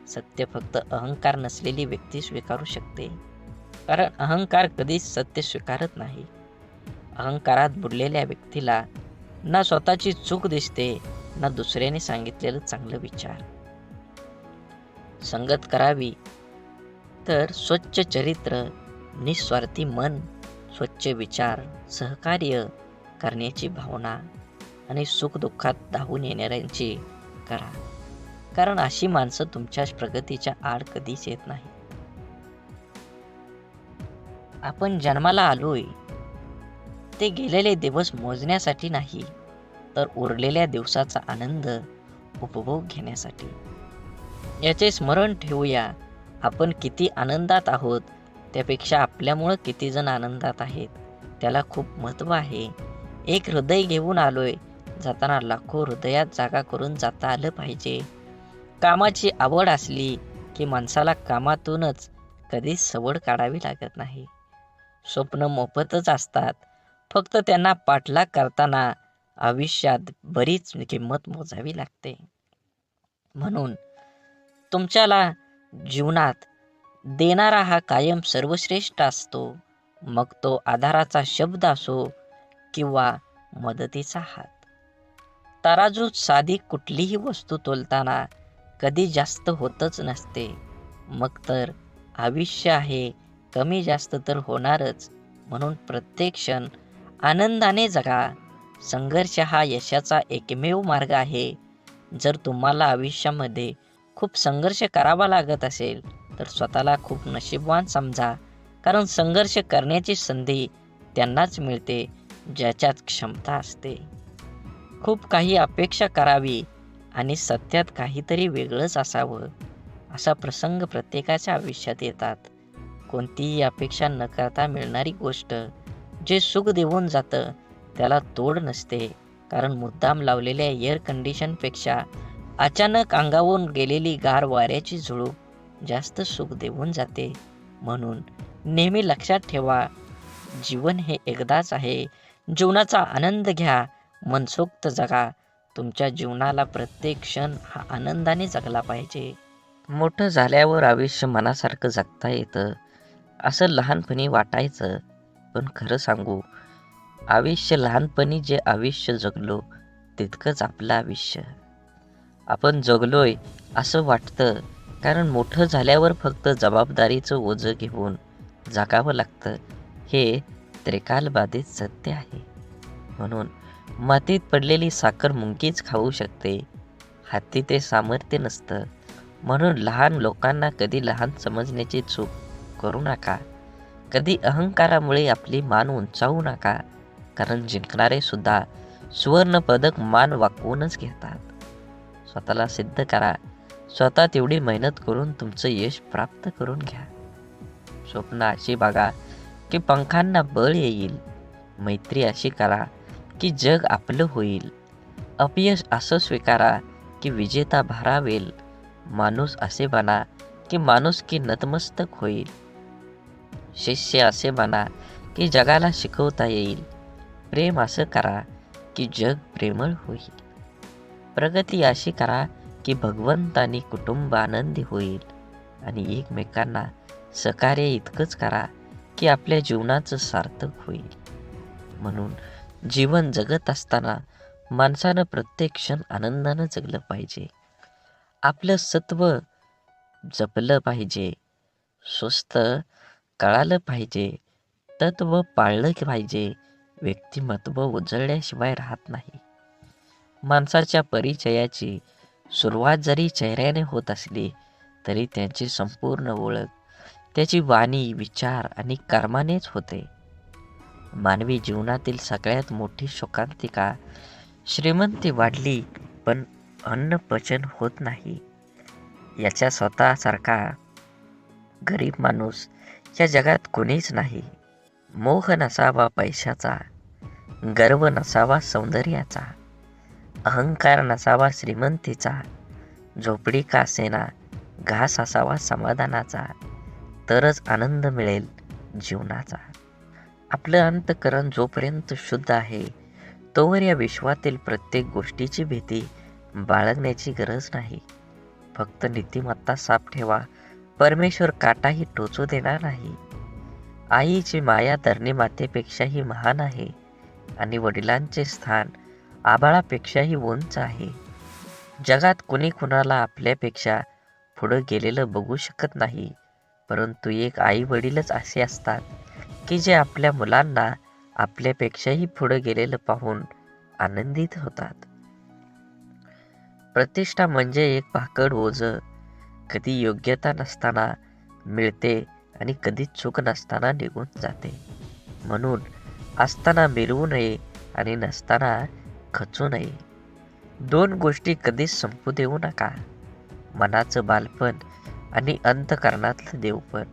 सत्य फक्त अहंकार नसलेली व्यक्ती स्वीकारू शकते, कारण अहंकार कधीच सत्य स्वीकारत नाही. अहंकारात बुडलेल्या व्यक्तीला ना स्वतःची चूक दिसते, ना दुसऱ्याने सांगितलेलं चांगलं विचार. संगत करावी तर स्वच्छ चरित्र, निस्वार्थी मन, स्वच्छ विचार, सहकार्य करण्याची भावना आणि सुखदुःखात धावून येणाऱ्यांची करा. कारण अशी माणसं तुमच्या प्रगतीच्या आड कधीच येत नाही. आपण जन्माला आलोय ते गेलेले दिवस मोजण्यासाठी नाही, तर उरलेल्या दिवसाचा आनंद उपभोग घेण्यासाठी. याचे स्मरण ठेवूया. आपण किती आनंदात आहोत त्यापेक्षा आपल्यामुळं किती जण आनंदात आहेत त्याला खूप महत्त्व आहे. एक हृदय घेऊन आलोय, जाताना लाखो हृदयात जागा करून जाता आलं पाहिजे. कामाची आवड असली की माणसाला कामातूनच कधीच सवड काढावी लागत नाही. स्वप्न मोफतच असतात, फक्त त्यांना पाठलाग करताना आयुष्यात बरीच किंमत मोजावी लागते. म्हणून तुमच्याला जीवनात देणारा हा कायम सर्वश्रेष्ठ असतो. मग तो आधाराचा शब्द असो किंवा मदतीचा हात. तराजूत साधी कुठलीही वस्तू तोलताना कधी जास्त होतच नसते. मग तर आयुष्य आहे, कमी जास्त तर होणारच. म्हणून प्रत्येक क्षण आनंदाने जगा. संघर्ष हा यशाचा एकमेव मार्ग आहे. जर तुम्हाला आयुष्यामध्ये खूप संघर्ष करावा लागत असेल तर स्वतःला खूप नशीबवान समजा, कारण संघर्ष करण्याची संधी त्यांनाच मिळते ज्याच्यात क्षमता असते. खूप काही अपेक्षा करावी आणि सत्यात काहीतरी वेगळंच असावं, असा प्रसंग प्रत्येकाच्या आयुष्यात येतात. कोणतीही अपेक्षा न करता मिळणारी गोष्ट जे सुख देऊन जातं त्याला तोड नसते. कारण मुद्दाम लावलेल्या एअर कंडिशनपेक्षा अचानक अंगावरून गेलेली गार वाऱ्याची झुळूक जास्त सुख देऊन जाते. म्हणून नेहमी लक्षात ठेवा, जीवन हे एकदाच आहे. जीवनाचा आनंद घ्या, मनसोक्त जगा. तुमच्या जीवनाला प्रत्येक क्षण हा आनंदाने जगला पाहिजे. मोठं झाल्यावर आयुष्य मनासारखं जगता येतं असं लहानपणी वाटायचं, पण खरं सांगू, लहानपणी जे आयुष्य जगलो तितकंच आपलं आयुष्य. आपण जगलोय असं वाटतं, कारण मोठं झाल्यावर फक्त जबाबदारीचं ओझं घेऊन जगावं लागतं, हे त्रिकालबाधित सत्य आहे. म्हणून मातीत पडलेली साखर मुंगीच खाऊ शकते, हाती ते सामर्थ्य नसतं. म्हणून लहान लोकांना कधी लहान समजण्याची चूक करू नका. कधी अहंकारामुळे आपली मान उंचावू नका, कारण जिंकणारे सुद्धा सुवर्ण पदक मान वाकवूनच घेतात. स्वतःला सिद्ध करा, स्वतः तेवढी मेहनत करून तुमचं यश प्राप्त करून घ्या. स्वप्न अशी बघा की पंखांना बळ येईल. मैत्री अशी करा की जग आपलं होईल. अपयश असं स्वीकारा की विजेता भारावेल. माणूस असे बना की माणुसकी नतमस्तक होईल. शिष्य असे बना की जगाला शिकवता येईल. प्रेम असं करा की जग प्रेमळ होईल. प्रगती अशी करा की भगवंत आणि कुटुंब आनंदी होईल. आणि एकमेकांना सहकार्य इतकंच करा की आपल्या जीवनाचं सार्थक होईल. म्हणून जीवन जगत असताना माणसानं प्रत्येक क्षण आनंदानं जगलं पाहिजे. आपलं सत्व जपलं पाहिजे, स्वस्थ कळालं पाहिजे, तत्व पाळलं पाहिजे. व्यक्तिमत्व उजळल्याशिवाय राहत नाही. माणसाच्या परिचयाची सुरुवात जरी चेहऱ्याने होत असली तरी त्यांची संपूर्ण ओळख त्याची वाणी, विचार आणि कर्मानेच होते. मानवी जीवनातील सगळ्यात मोठी शोकांतिका, श्रीमंती वाढली पण अन्न पचन होत नाही, याच्या स्वतःसारखा गरीब माणूस या जगात कोणीच नाही. मोह नसावा पैशाचा, गर्व नसावा सौंदर्याचा, अहंकार नसावा श्रीमंतीचा, झोपडी का असेना घास असावा समाधानाचा, तरच आनंद मिळेल जीवनाचा. आपलं अंतःकरण जोपर्यंत शुद्ध आहे तोवर या विश्वातील प्रत्येक गोष्टीची भीती बाळगण्याची गरज नाही. फक्त नीतिमत्ता साफ ठेवा, परमेश्वर काटाही टोचू देणार नाही. आईची माया धरणी मातेपेक्षाही महान आहे आणि वडिलांचे स्थान आभाळापेक्षाही उंच आहे. जगात कुणी कुणाला आपल्यापेक्षा पुढं गेलेलं बघू शकत नाही, परंतु एक आई वडीलच असे असतात की जे आपल्या मुलांना आपल्यापेक्षाही पुढं गेलेलं पाहून आनंदित होतात. प्रतिष्ठा म्हणजे एक भाकड ओझं, कधी योग्यता नसताना मिळते आणि कधी चूक नसताना निघून जाते. म्हणून असताना मिरवू नये आणि नसताना खचू नये. दोन गोष्टी कधीच संपू देऊ नका, मनाचं बालपण आणि अंतःकरणातलं देवपण.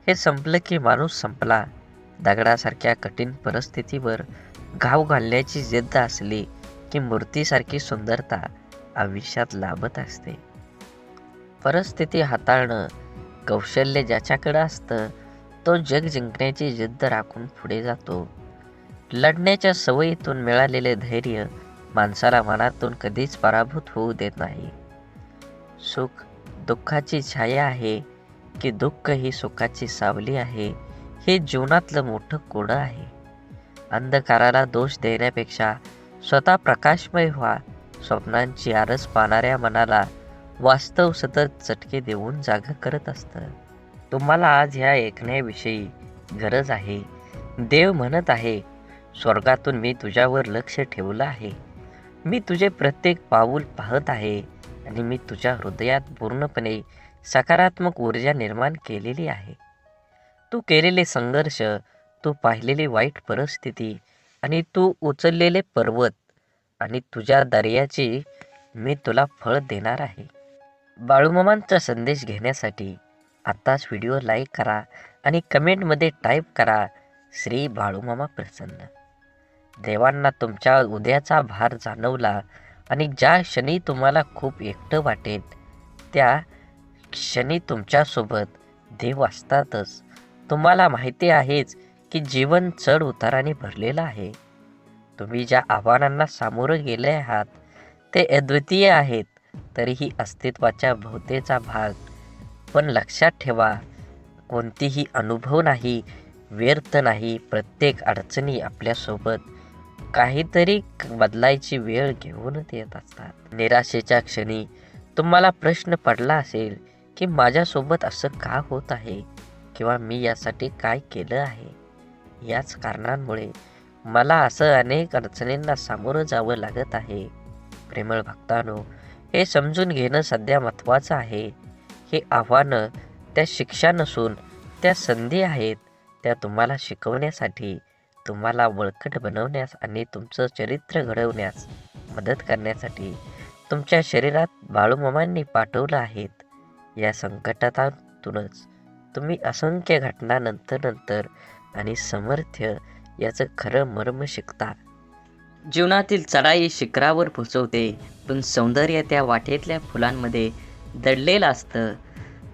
हे संपलं की माणूस संपला. दगडासारख्या कठीण परिस्थितीवर घाव घालण्याची जिद्द असली की मूर्तीसारखी सुंदरता आयुष्यात लाभत असते. परिस्थिती हाताळणं कौशल्य ज्याच्याकडे असतं तो जग जिंकण्याची जिद्द राखून पुढे जातो. लढण्याच्या सवयीतून मिळालेले धैर्य माणसाला मनातून कधीच पराभूत होऊ देत नाही. सुख दुःखाची छाया आहे की दुःख ही सुखाची सावली आहे, हे जीवनातलं मोठं कोडं आहे. अंधकाराला दोष देण्यापेक्षा स्वतः प्रकाशमय व्हा. स्वप्नांची आरस पाहणाऱ्या मनाला वास्तव सतत चटके देऊन जागा करत असतं. तुम्हाला आज ह्या ऐकण्याविषयी गरज आहे. देव म्हणत आहे, स्वर्गातून मी तुझ्यावर लक्ष ठेवलं आहे. मी तुझे प्रत्येक पाऊल पाहत आहे आणि मी तुझ्या हृदयात पूर्णपणे सकारात्मक ऊर्जा निर्माण केलेली आहे. तू केलेले संघर्ष, तू पाहिलेली वाईट परिस्थिती आणि तू उचललेले पर्वत आणि तुझ्या दर्याची मी तुला फळ देणार आहे. बाळूमामांचा संदेश घेण्यासाठी आत्ताच व्हिडिओ लाईक करा आणि कमेंटमध्ये टाईप करा, श्री बाळूमामा प्रसन्न. देवांना तुमच्या उद्याचा भार जाणवला आणि ज्या क्षणी तुम्हाला खूप एकटं वाटेल त्या क्षणी तुमच्यासोबत देव असतातच. तुम्हाला माहिती आहेच की जीवन चढ उताराने भरलेलं आहे. तुम्ही ज्या आव्हानांना सामोरं गेले आहात ते अद्वितीय आहेत, तरीही अस्तित्वाच्या भोवतीचा भाग. पण लक्षात ठेवा, कोणतीही अनुभव नाही, व्यर्थ नाही. प्रत्येक अडचणी आपल्यासोबत काहीतरी बदलायची वेळ घेऊनच येत असतात. निराशेच्या क्षणी तुम्हाला प्रश्न पडला असेल की माझ्यासोबत असं का होत आहे किंवा मी यासाठी काय केलं आहे. याच कारणांमुळे मला असं अनेक अडचणींना सामोरं जावं लागत आहे. प्रेमळ भक्तांनो, हे समजून घेणं सध्या महत्त्वाचं आहे. हे आव्हानं त्या शिक्षा नसून त्या संधी आहेत. त्या तुम्हाला शिकवण्यासाठी, तुम्हाला बळकट बनवण्यास आणि तुमचं चरित्र घडवण्यास मदत करण्यासाठी तुमच्या शरीरात बाळूमामांनी पाठवलं आहेत. या संकटातूनच तुम्ही असंख्य घटना नंतर आणि सामर्थ्य याचं खरं मर्म शिकता. जीवनातील चढाई शिखरावर पोचवते, पण सौंदर्य त्या वाटेतल्या फुलांमध्ये दडलेलं असतं.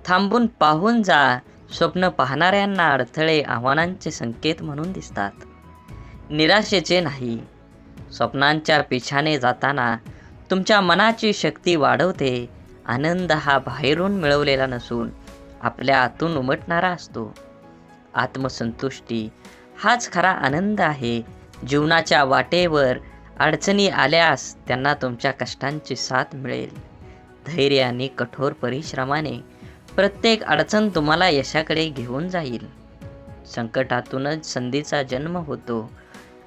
थांबून पाहून जा. स्वप्न पाहणाऱ्यांना अडथळे आव्हानांचे संकेत म्हणून दिसतात, निराशेचे नाही. स्वप्नांच्या पिछाने जाताना तुमच्या मनाची शक्ती वाढवते. आनंद हा बाहेरून मिळवलेला नसून आपल्या आतून उमटणारा असतो. आत्मसंतुष्टी हाच खरा आनंद आहे. जीवनाच्या वाटेवर अडचणी आल्यास त्यांना तुमच्या कष्टांची साथ मिळेल. धैर्य आणि कठोर परिश्रमाने प्रत्येक अडचण तुम्हाला यशाकडे घेऊन जाईल. संकटातूनच संधीचा जन्म होतो.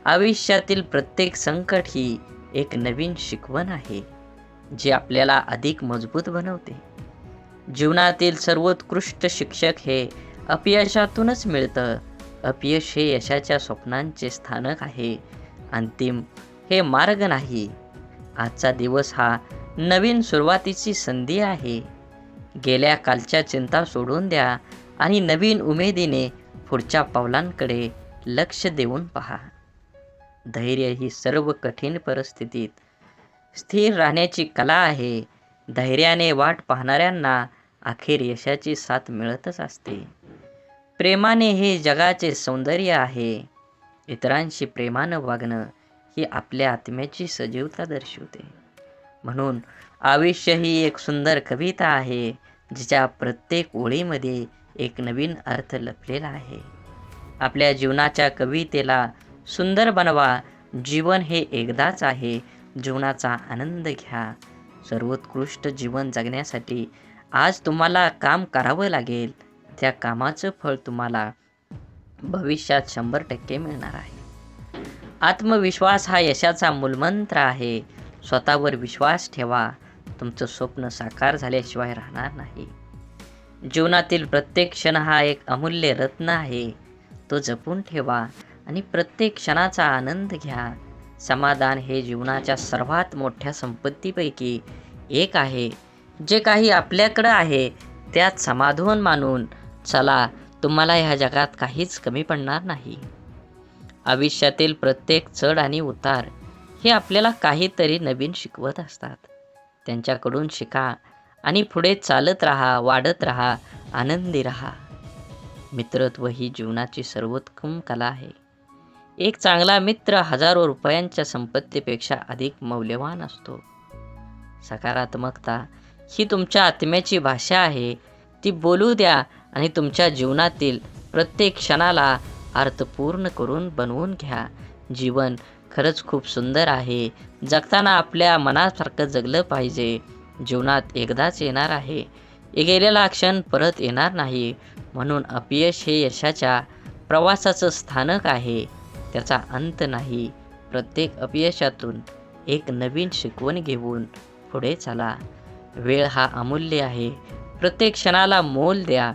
आयुष्यातील प्रत्येक संकट ही एक नवीन शिकवण आहे, जी आपल्याला अधिक मजबूत बनवते. जीवनातील सर्वोत्कृष्ट शिक्षक हे अपयशातूनच मिळतं. अपयश हे यशाच्या स्वप्नांचे स्थानक आहे, अंतिम हे मार्ग नाही. आजचा दिवस हा नवीन सुरुवातीची संधी आहे. गेल्या कालच्या चिंता सोडून द्या आणि नवीन उमेदीने पुढच्या पावलांकडे लक्ष देऊन पहा. धैर्य ही सर्व कठीण परिस्थितीत स्थिर राहण्याची कला आहे. धैर्याने वाट पाहणाऱ्यांना अखेर यशाची साथ मिळतच असते. प्रेमाने हे जगाचे सौंदर्य आहे. इतरांशी प्रेमानं वागणं ही आपल्या आत्म्याची सजीवता दर्शवते. म्हणून आयुष्य ही एक सुंदर कविता आहे, जिच्या प्रत्येक ओळीमध्ये एक नवीन अर्थ लपलेला आहे. आपल्या जीवनाच्या कवितेला सुंदर बनवा. जीवन हे एकदाच आहे. जीवनाचा आनंद घ्या. सर्वोत्कृष्ट जीवन जगण्यासाठी आज तुम्हाला काम करावं लागेल. त्या कामाचं फळ तुम्हाला भविष्यात 100% मिळणार आहे. आत्मविश्वास हा यशाचा मूलमंत्र आहे. स्वतःवर विश्वास ठेवा. तुमचं स्वप्न साकार झाल्याशिवाय राहणार नाही. जीवनातील प्रत्येक क्षण हा एक अमूल्य रत्न आहे. तो जपून ठेवा आणि प्रत्येक क्षणाचा आनंद घ्या. समाधान हे जीवनाच्या सर्वात मोठ्या संपत्तीपैकी एक आहे. जे काही आपल्याकडं आहे त्यात समाधान मानून चला. तुम्हाला ह्या जगात काहीच कमी पडणार नाही. आयुष्यातील प्रत्येक चढ आणि उतार हे आपल्याला काहीतरी नवीन शिकवत असतात. त्यांच्याकडून शिका आणि पुढे चालत राहा, वाढत राहा, आनंदी राहा. मित्रत्व ही जीवनाची सर्वोत्तम कला आहे. एक चांगला मित्र हजारो रुपयांच्या संपत्तीपेक्षा अधिक मौल्यवान असतो. सकारात्मकता ही तुमच्या आत्म्याची भाषा आहे. ती बोलू द्या आणि तुमच्या जीवनातील प्रत्येक क्षणाला अर्थपूर्ण करून बनवून घ्या. जीवन खरंच खूप सुंदर आहे. जगताना आपल्या मनासारखं जगलं पाहिजे. जीवनात एकदाच येणार आहे. गेलेला क्षण परत येणार नाही. म्हणून अपयश हे यशाच्या प्रवासाचं स्थानक आहे, त्याचा अंत नाही. प्रत्येक अपयशातून एक नवीन शिकवण घेऊन पुढे चला. वेळ हा अमूल्य आहे. प्रत्येक क्षणाला मोल द्या.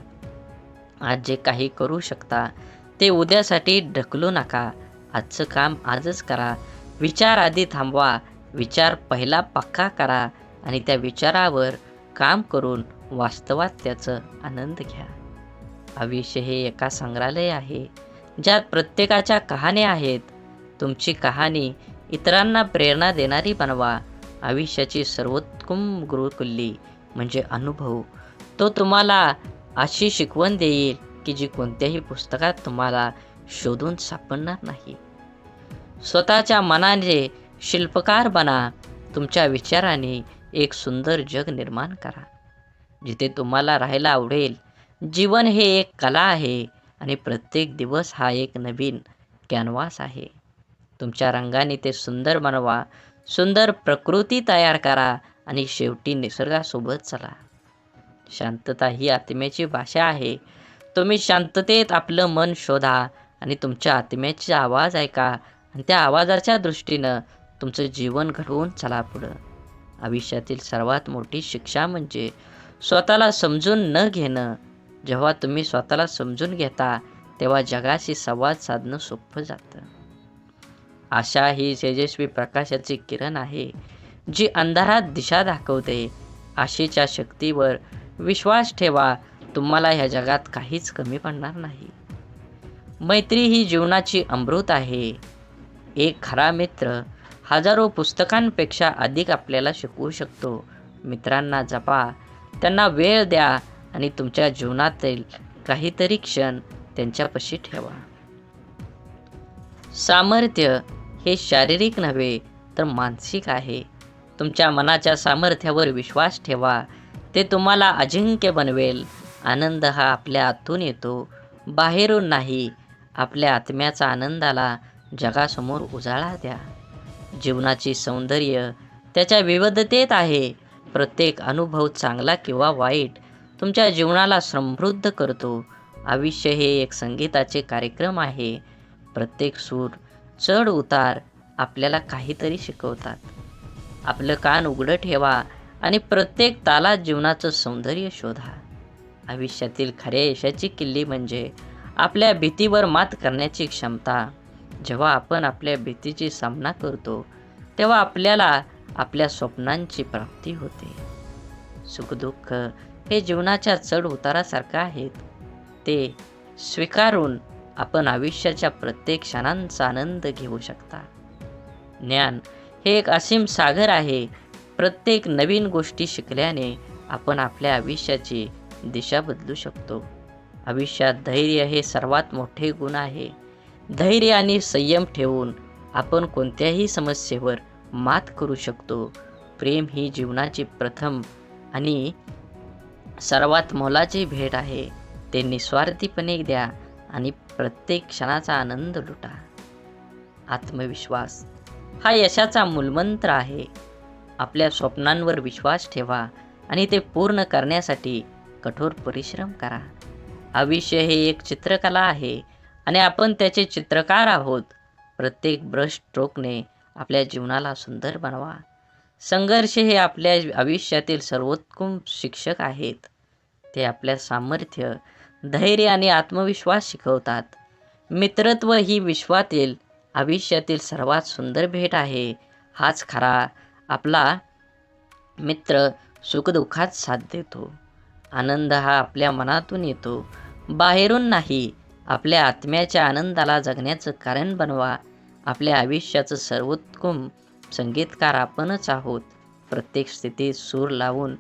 आज जे काही करू शकता ते उद्यासाठी ढकलू नका. आजचं काम आजच करा. विचार आधी थांबवा. विचार पहिला पक्का करा आणि त्या विचारावर काम करून वास्तवात त्याचा आनंद घ्या. आयुष्य हे एका संग्रहालय आहे, ज्यात प्रत्येकाच्या कहाण्या आहेत. तुमची कहाणी इतरांना प्रेरणा देणारी बनवा. आयुष्याची सर्वोत्तम गुरुकिल्ली म्हणजे अनुभव. तो तुम्हाला अशी शिकवण देईल की जी कोणत्याही पुस्तकात तुम्हाला शोधून सापडणार नाही. स्वतःच्या मनाने शिल्पकार बना. तुमच्या विचाराने एक सुंदर जग निर्माण करा, जिथे तुम्हाला राहायला आवडेल. जीवन हे एक कला आहे आणि प्रत्येक दिवस हा एक नवीन कॅनव्हास आहे. तुमच्या रंगाने ते सुंदर बनवा. सुंदर प्रकृती तयार करा आणि शेवटी निसर्गासोबत चला. शांतता ही आत्म्याची भाषा आहे. तुम्ही शांततेत आपलं मन शोधा आणि तुमच्या आत्म्याचा आवाज ऐका आणि त्या आवाजाच्या दृष्टीनं तुमचं जीवन घडवून चला पुढं. आयुष्यातील सर्वात मोठी शिक्षा म्हणजे स्वतःला समजून न घेणं. जेव्हा तुम्ही स्वतःला समजून घेता तेव्हा जगाशी संवाद साधणं सोपं जातं. आशा ही तेजस्वी प्रकाशाची किरण आहे, जी अंधारात दिशा दाखवते. आशेच्या शक्तीवर विश्वास ठेवा. तुम्हाला ह्या जगात काहीच कमी पडणार नाही. मैत्री ही जीवनाची अमृत आहे. एक खरा मित्र हजारो पुस्तकांपेक्षा अधिक आपल्याला शिकवू शकतो. मित्रांना जपा, त्यांना वेळ द्या आणि तुमच्या जीवनातील काहीतरी क्षण त्यांच्यापाशी ठेवा. सामर्थ्य हे शारीरिक नव्हे तर मानसिक आहे. तुमच्या मनाच्या सामर्थ्यावर विश्वास ठेवा. ते तुम्हाला अजिंक्य बनवेल. आनंद हा आपल्या आतून येतो, बाहेरून नाही. आपल्या आत्म्याचा आनंदाला जगासमोर उजाळा द्या. जीवनाची सौंदर्य त्याच्या विविधतेत आहे. प्रत्येक अनुभव चांगला किंवा वाईट तुमच्या जीवनाला समृद्ध करतो. आयुष्य हे एक संगीताचे कार्यक्रम आहे. प्रत्येक सूर, चढ उतार आपल्याला काहीतरी शिकवतात. आपलं कान उघडं ठेवा आणि प्रत्येक तालात जीवनाचं सौंदर्य शोधा. आयुष्यातील खऱ्या यशाची किल्ली म्हणजे आपल्या भीतीवर मात करण्याची क्षमता. जेव्हा आपण आपल्या भीतीची सामना करतो तेव्हा आपल्याला आपल्या स्वप्नांची प्राप्ती होते. सुखदुःख हे जीवनाच्या चढ उतारासारखं आहेत. ते स्वीकारून आपण आयुष्याच्या प्रत्येक क्षणांचा आनंद घेऊ शकता. ज्ञान हे एक असीम सागर आहे. प्रत्येक नवीन गोष्टी शिकल्याने आपण आपल्या आयुष्याची दिशा बदलू शकतो. आयुष्यात धैर्य हे सर्वात मोठे गुण आहे. धैर्य आणि संयम ठेवून आपण कोणत्याही समस्येवर मात करू शकतो. प्रेम ही जीवनाची प्रथम आणि सर्वात मोलाची भेट आहे. ते निस्वार्थीपणे द्या आणि प्रत्येक क्षणाचा आनंद लुटा. आत्मविश्वास हा यशाचा मूलमंत्र आहे. आपल्या स्वप्नांवर विश्वास ठेवा आणि ते पूर्ण करण्यासाठी कठोर परिश्रम करा. आयुष्य हे एक चित्रकला आहे आणि आपण त्याचे चित्रकार आहोत. प्रत्येक ब्रश स्ट्रोकने आपल्या जीवनाला सुंदर बनवा. संघर्ष हे आपल्या आयुष्यातील सर्वोत्तम शिक्षक आहेत. ते आपल्या सामर्थ्य, धैर्य आणि आत्मविश्वास शिकवतात. मित्रत्व ही विश्वातील आयुष्यातील सर्वात सुंदर भेट आहे. हाच खरा आपला मित्र सुखदुःखात साथ देतो. आनंद हा आपल्या मनातून येतो, बाहेरून नाही. आपल्या आत्म्याच्या आनंदाला जगण्याचं कारण बनवा. आपल्या आयुष्याचं सर्वोत्तम संगीतकार आपणच आहोत. प्रत्येक स्थितीत सूर लावून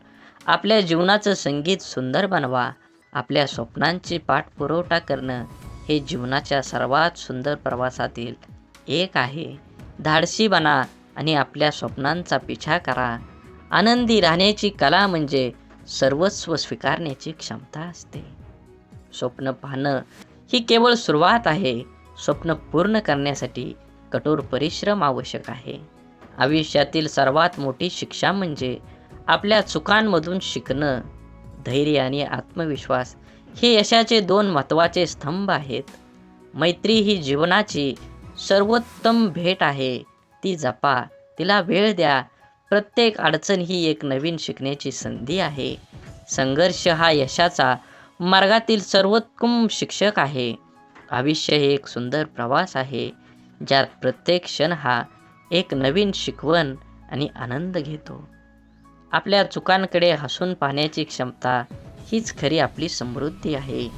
आपल्या जीवनाचं संगीत सुंदर बनवा. आपल्या स्वप्नांची पाठपुरवठा करणं हे जीवनाच्या सर्वात सुंदर प्रवासातील एक आहे. धाडसी बना आणि आपल्या स्वप्नांचा पिछा करा. आनंदी राहण्याची कला म्हणजे सर्वस्व स्वीकारण्याची क्षमता असते. स्वप्न पाहणं ही केवळ सुरुवात आहे. स्वप्न पूर्ण करण्यासाठी कठोर परिश्रम आवश्यक आहे. आयुष्यातील सर्वात मोठी शिक्षा म्हणजे आपल्या चुकांमधून शिकणं. धैर्य आणि आत्मविश्वास हे यशाचे दोन महत्त्वाचे स्तंभ आहेत. मैत्री ही जीवनाची सर्वोत्तम भेट आहे. ती जपा, तिला वेळ द्या. प्रत्येक अडचण ही एक नवीन शिकण्याची संधी आहे. संघर्ष हा यशाचा मार्गातील सर्वोत्तम शिक्षक आहे. आयुष्य हे एक सुंदर प्रवास आहे. ज्यात प्रत्येक क्षण हा एक नवीन शिकवण आणि आनंद घेतो. आपल्या चुकांकडे हसून पाहण्याची क्षमता हीच खरी आपली समृद्धी आहे.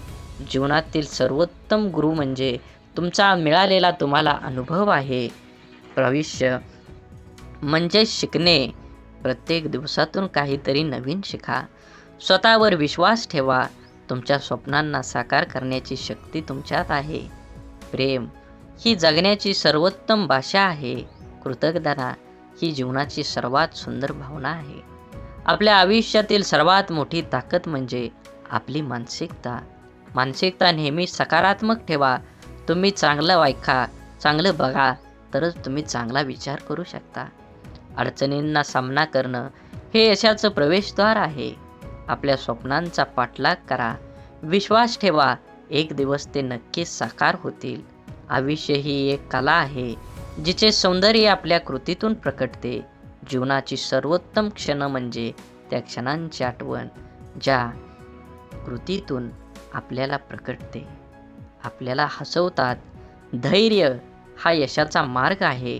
जीवनातील सर्वोत्तम गुरु म्हणजे तुमचा मिळालेला तुम्हाला अनुभव आहे. भविष्य म्हणजे शिकणे. प्रत्येक दिवसातून काहीतरी नवीन शिका. स्वतःवर विश्वास ठेवा. तुमच्या स्वप्नांना साकार करण्याची शक्ती तुमच्यात आहे. प्रेम ही जगण्याची सर्वोत्तम भाषा आहे. कृतज्ञता ही जीवनाची सर्वात सुंदर भावना आहे. आपल्या आयुष्यातील सर्वात मोठी ताकद म्हणजे आपली मानसिकता. मानसिकता नेहमी सकारात्मक ठेवा. तुम्ही चांगलं ऐका, चांगलं बघा, तरच तुम्ही चांगला विचार करू शकता. अडचणींना सामना करणं हे यशाचं प्रवेशद्वार आहे. आपल्या स्वप्नांचा पाठलाग करा. विश्वास ठेवा, एक दिवस ते नक्कीच साकार होतील. आयुष्य ही एक कला आहे, जिचे सौंदर्य आपल्या कृतीतून प्रकटते. जीवनाची सर्वोत्तम क्षण म्हणजे त्या क्षणांची आठवण, ज्या कृतीतून आपल्याला प्रकटते, आपल्याला हसवतात. धैर्य हा यशाचा मार्ग आहे.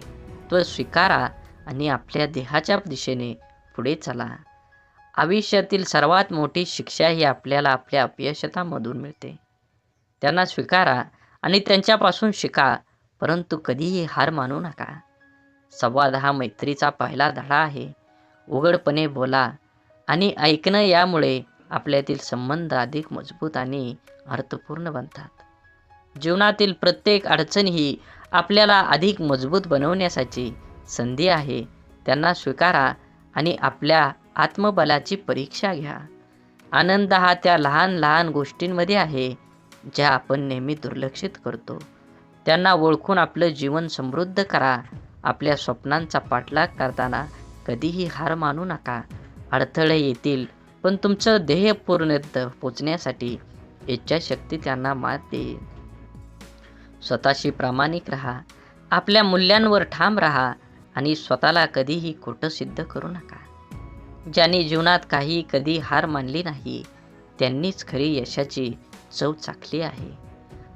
तो स्वीकारा आणि आपल्या देहाच्या दिशेने पुढे चला. आयुष्यातील सर्वात मोठी शिक्षा ही आपल्याला आपल्या अपयशामधून मिळते. त्यांना स्वीकारा आणि त्यांच्यापासून शिका, परंतु कधीही हार मानू नका. संवाद हा मैत्रीचा पहिला धडा आहे. उघडपणे बोला आणि ऐकणं यामुळे आपल्यातील संबंध अधिक मजबूत आणि अर्थपूर्ण बनतात. जीवनातील प्रत्येक अडचण ही आपल्याला अधिक मजबूत बनवण्यासाठी संधी आहे. त्यांना स्वीकारा आणि आपल्या आत्मबलाची परीक्षा घ्या. आनंद हा त्या लहान लहान गोष्टींमध्ये आहे, ज्या आपण नेहमी दुर्लक्षित करतो. त्यांना ओळखून आपलं जीवन समृद्ध करा. आपल्या स्वप्नांचा पाठलाग करताना कधीही हार मानू नका. अडथळे येतील, पण तुमचं ध्येय पूर्णत पोचण्यासाठी इच्छाशक्ती त्यांना मात देईल. स्वतःशी प्रामाणिक राहा. आपल्या मूल्यांवर ठाम राहा आणि स्वतःला कधीही खोटं सिद्ध करू नका. ज्यांनी जीवनात कधी हार मानली नाही, त्यांनीच खरी यशाची चव चाखली आहे.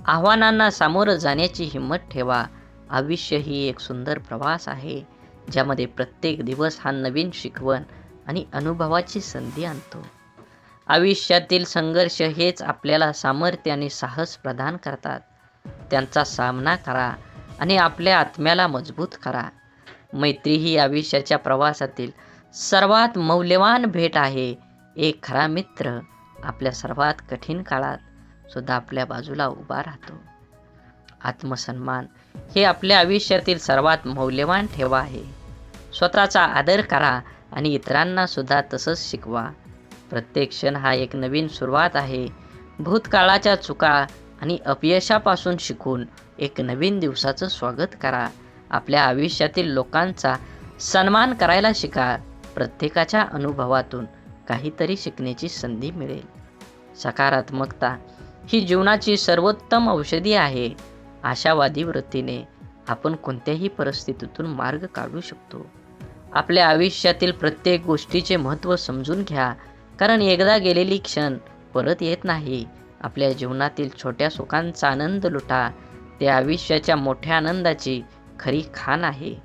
आव्हानांना सामोरं जाण्याची हिंमत ठेवा. आयुष्य ही एक सुंदर प्रवास आहे, ज्यामध्ये प्रत्येक दिवस हा नवीन शिकवण आणि अनुभवाची संधी आणतो. आयुष्यातील संघर्ष हेच आपल्याला सामर्थ्य आणि साहस प्रदान करतात. त्यांचा सामना करा आणि आपल्या आत्म्याला मजबूत करा. मैत्री ही आयुष्याच्या प्रवासातील सर्वात मौल्यवान भेट आहे. एक खरा मित्र आपल्या सर्वात कठीण काळात सुद्धा आपल्या बाजूला उभा राहतो. आत्मसन्मान हे आपल्या आयुष्यातील सर्वात मौल्यवान ठेवा आहे. स्वतःचा आदर करा आणि इतरांना सुद्धा तसंच शिकवा. प्रत्येक क्षण हा एक नवीन सुरुवात आहे. भूतकाळाच्या चुका आणि अपयशापासून शिकून एक नवीन दिवसाचं स्वागत करा. आपल्या आयुष्यातील लोकांचा सन्मान करायला शिका. प्रत्येकाच्या अनुभवातून काहीतरी शिकण्याची संधी मिळेल. सकारात्मकता ही जीवनाची सर्वोत्तम औषधी आहे. आशावादी वृत्तीने आपण कोणत्याही परिस्थितीतून मार्ग काढू शकतो. आपल्या आयुष्यातील प्रत्येक गोष्टीचे महत्त्व समजून घ्या, कारण एकदा गेलेली क्षण परत येत नाही. आपल्या जीवनातील छोट्या सुखांचा आनंद लुटा. ते आयुष्याच्या मोठ्या आनंदाची खरी खाण आहे.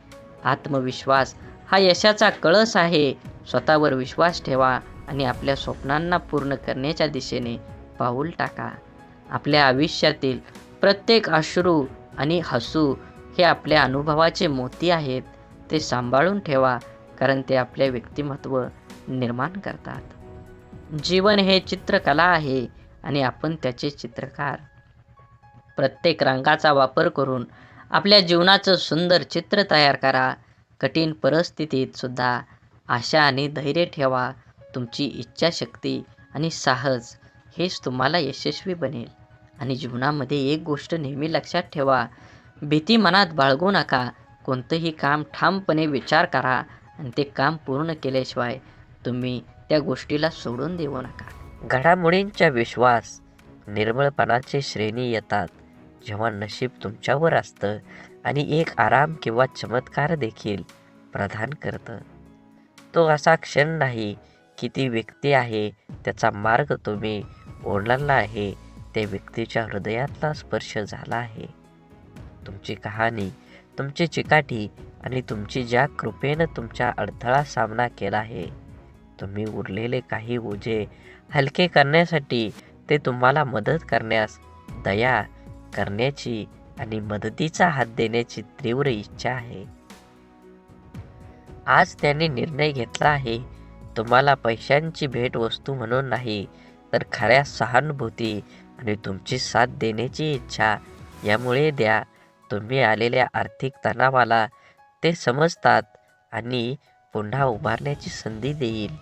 आत्मविश्वास हा यशाचा कळस आहे. स्वतःवर विश्वास ठेवा आणि आपल्या स्वप्नांना पूर्ण करण्याच्या दिशेने पाऊल टाका. आपल्या आयुष्यातील प्रत्येक अश्रू आणि हसू हे आपल्या अनुभवाचे मोती आहेत. ते सांभाळून ठेवा, कारण ते आपले व्यक्तिमत्व निर्माण करतात. जीवन हे चित्रकला आहे आणि आपण त्याचे चित्रकार. प्रत्येक रंगाचा वापर करून आपल्या जीवनाचं सुंदर चित्र तयार करा. कठीण परिस्थितीत सुद्धा आशा आणि धैर्य ठेवा. तुमची इच्छाशक्ती आणि साहस हेच तुम्हाला यशस्वी बनेल. आणि जीवनामध्ये एक गोष्ट नेहमी लक्षात ठेवा, भीती मनात बाळगू नका. कोणतंही काम ठामपणे विचार करा आणि ते काम पूर्ण केल्याशिवाय तुम्ही त्या गोष्टीला सोडून देऊ नका. घडामोडींचा विश्वास निर्मळपणाचे श्रेणी येतात, जेव्हा नशीब तुमच्यावर असतं आणि एक आराम किंवा चमत्कार देखील प्रदान करतं. तो असा क्षण नाही की ती व्यक्ती आहे, त्याचा मार्ग तुम्ही ओलांडला आहे, त्या व्यक्तीच्या हृदयातला स्पर्श झाला आहे. तुमची कहाणी तुमची चिकाटी आणि तुमची ज्या कृपेनं तुमच्या अडथळा सामना केला आहे, तुम्ही उरलेले काही ओझे हलके करण्यासाठी, ते तुम्हाला मदत करण्यास, दया करण्याची आणि मदतीचा हात देण्याची तीव्र इच्छा आहे. आज त्यांनी निर्णय घेतला आहे, तुम्हाला पैशांची भेटवस्तू म्हणून नाही, तर खऱ्या सहानुभूती आणि तुमची साथ देण्याची इच्छा यामुळे द्या. तुम्ही आलेल्या आर्थिक तणावाला ते समजतात आणि पुन्हा उभारण्याची संधी देईल.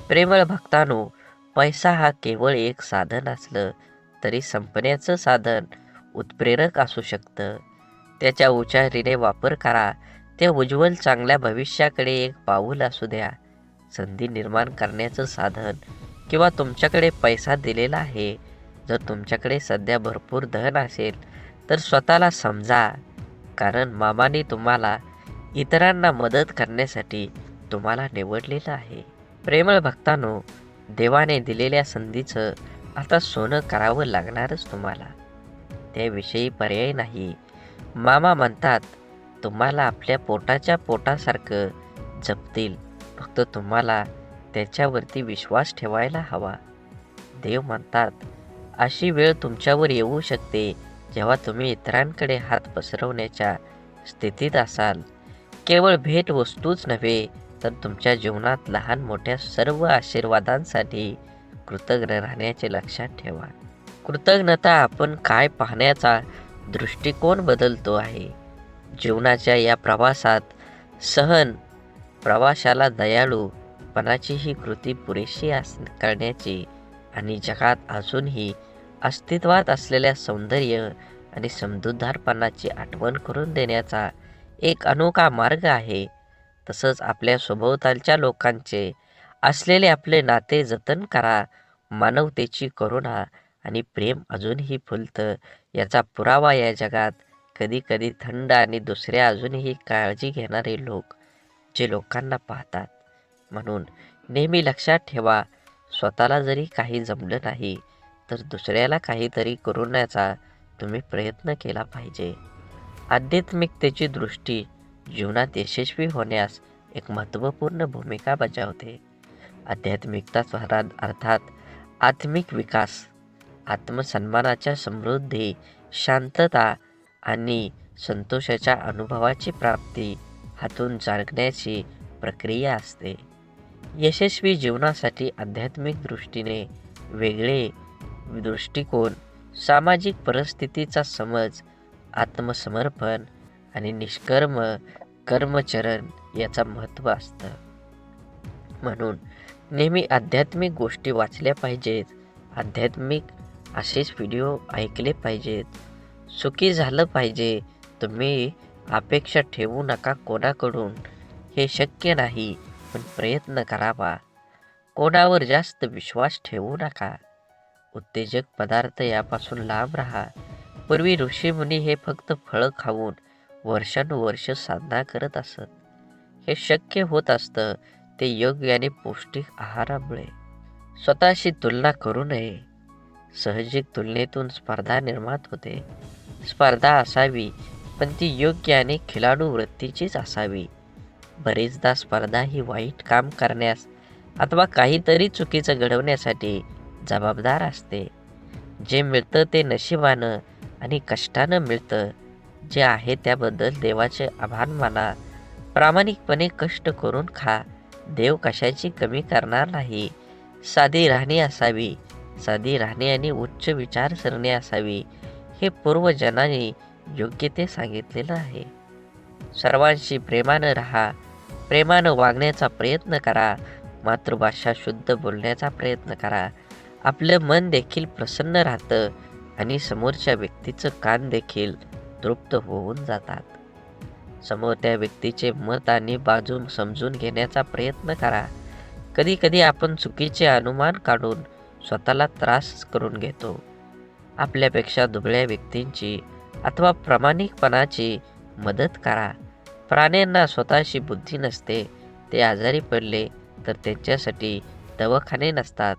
प्रेमळ भक्तांनो, पैसा हा केवळ एक साधन असलं तरी संपण्याचं साधन उत्प्रेरक असू शकतं. त्याच्या हुशारीने वापर करा. ते उज्ज्वल चांगल्या भविष्याकडे एक पाऊल असू द्या. संधी निर्माण करण्याचं साधन किंवा तुमच्याकडे पैसा दिलेला आहे. जर तुमच्याकडे सध्या भरपूर धन असेल तर स्वतःला समजा, कारण मामाने तुम्हाला इतरांना मदत करण्यासाठी तुम्हाला निवडलेलं आहे. प्रेमळ भक्तांनो, देवाने दिलेल्या संधीचं आता सोनं करावं लागणारच तुम्हाला. त्याविषयी पर्याय नाही. मामा म्हणतात, तुम्हाला आपल्या पोटाच्या पोटासारखं जपतील, फक्त तुम्हाला त्याच्यावरती विश्वास ठेवायला हवा. देव म्हणतात, अशी वेळ तुमच्यावर येऊ शकते जेव्हा तुम्ही इतरांकडे हात पसरवण्याच्या स्थितीत असाल. केवळ भेटवस्तूच नव्हे, तर तुमच्या जीवनात लहान मोठ्या सर्व आशीर्वादांसाठी कृतज्ञ राहण्याचे लक्षात ठेवा. कृतज्ञता आपण काय पाहण्याचा दृष्टिकोन बदलतो आहे. जीवनाच्या या प्रवासात प्रवाशाला दयाळूपणाची ही कृती पुरेशी करण्याची आणि जगात अजूनही अस्तित्वात असलेल्या सौंदर्य आणि समजूतदारपणाची आठवण करून देण्याचा एक अनोखा मार्ग आहे. तसंच आपल्या सभोवतालच्या लोकांचे असलेले आपले नाते जतन करा. मानवतेची करुणा आणि प्रेम अजूनही फुलतं याचा पुरावा या जगात कधी कधी थंड आणि दुसऱ्या अजूनही काळजी घेणारे लोक जे लोकांना पाहतात. म्हणून नेहमी लक्षात ठेवा, स्वतःला जरी काही जमलं नाही तर दुसऱ्याला काहीतरी करूण्याचा तुम्ही प्रयत्न केला पाहिजे. आध्यात्मिकतेची दृष्टी जीवनात यशस्वी होण्यास एक महत्त्वपूर्ण भूमिका बजावते. आध्यात्मिकता अर्थात आत्मिक विकास, आत्मसन्मानाच्या समृद्धी, शांतता आणि संतोषाच्या अनुभवाची प्राप्ती हातून जागण्याची प्रक्रिया असते. यशस्वी जीवनासाठी आध्यात्मिक दृष्टीने वेगळे दृष्टिकोन, सामाजिक परिस्थितीचा समज, आत्मसमर्पण आणि निष्कर्म कर्मचरण याचा महत्त्व असतं. म्हणून नेहमी आध्यात्मिक गोष्टी वाचल्या पाहिजेत. आध्यात्मिक असेच व्हिडिओ ऐकले पाहिजेत. सुखी झालं पाहिजे. तुम्ही अपेक्षा ठेवू नका कोणाकडून. हे शक्य नाही, पण प्रयत्न करावा. कोणावर जास्त विश्वास ठेवू नका. उत्तेजक पदार्थ यापासून लांब राहा. पूर्वी ऋषीमुनी हे फक्त फळं खाऊन वर्षानुवर्ष साधना करत असत. हे शक्य होत असतं ते योग्य आणि पौष्टिक आहारामुळे. स्वतःशी तुलना करू नये. साहजिक तुलनेतून स्पर्धा निर्माण होते. स्पर्धा असावी, पण ती योग्य आणि खिलाडू वृत्तीचीच असावी. बरेचदा स्पर्धा ही वाईट काम करण्यास अथवा काहीतरी चुकीचं घडवण्यासाठी जबाबदार असते. जे मिळतं ते नशिबानं आणि कष्टानं मिळतं. जे आहे त्याबद्दल देवाचे आभार माना. प्रामाणिकपणे कष्ट करून खा. देव कशाची कमी करणार नाही. साधी राहणी असावी. साधी राहणी आणि उच्च विचारसरणी असावी. हे पूर्वजनांनी योग्य ते सांगितलेलं आहे. सर्वांशी प्रेमानं राहा. प्रेमानं वागण्याचा प्रयत्न करा. मातृभाषा शुद्ध बोलण्याचा प्रयत्न करा. आपलं मन देखील प्रसन्न राहतं आणि समोरच्या व्यक्तीचं कान देखील तृप्त होऊन जातात. समोर त्या व्यक्तीचे मत आणि बाजू समजून घेण्याचा प्रयत्न करा. कधी कधी आपण चुकीचे अनुमान काढून स्वतःला त्रास करून घेतो. आपल्यापेक्षा दुबळ्या व्यक्तींची अथवा प्रामाणिकपणाची मदत करा. प्राण्यांना स्वतःची बुद्धी नसते. ते आजारी पडले तर त्यांच्यासाठी दवाखाने नसतात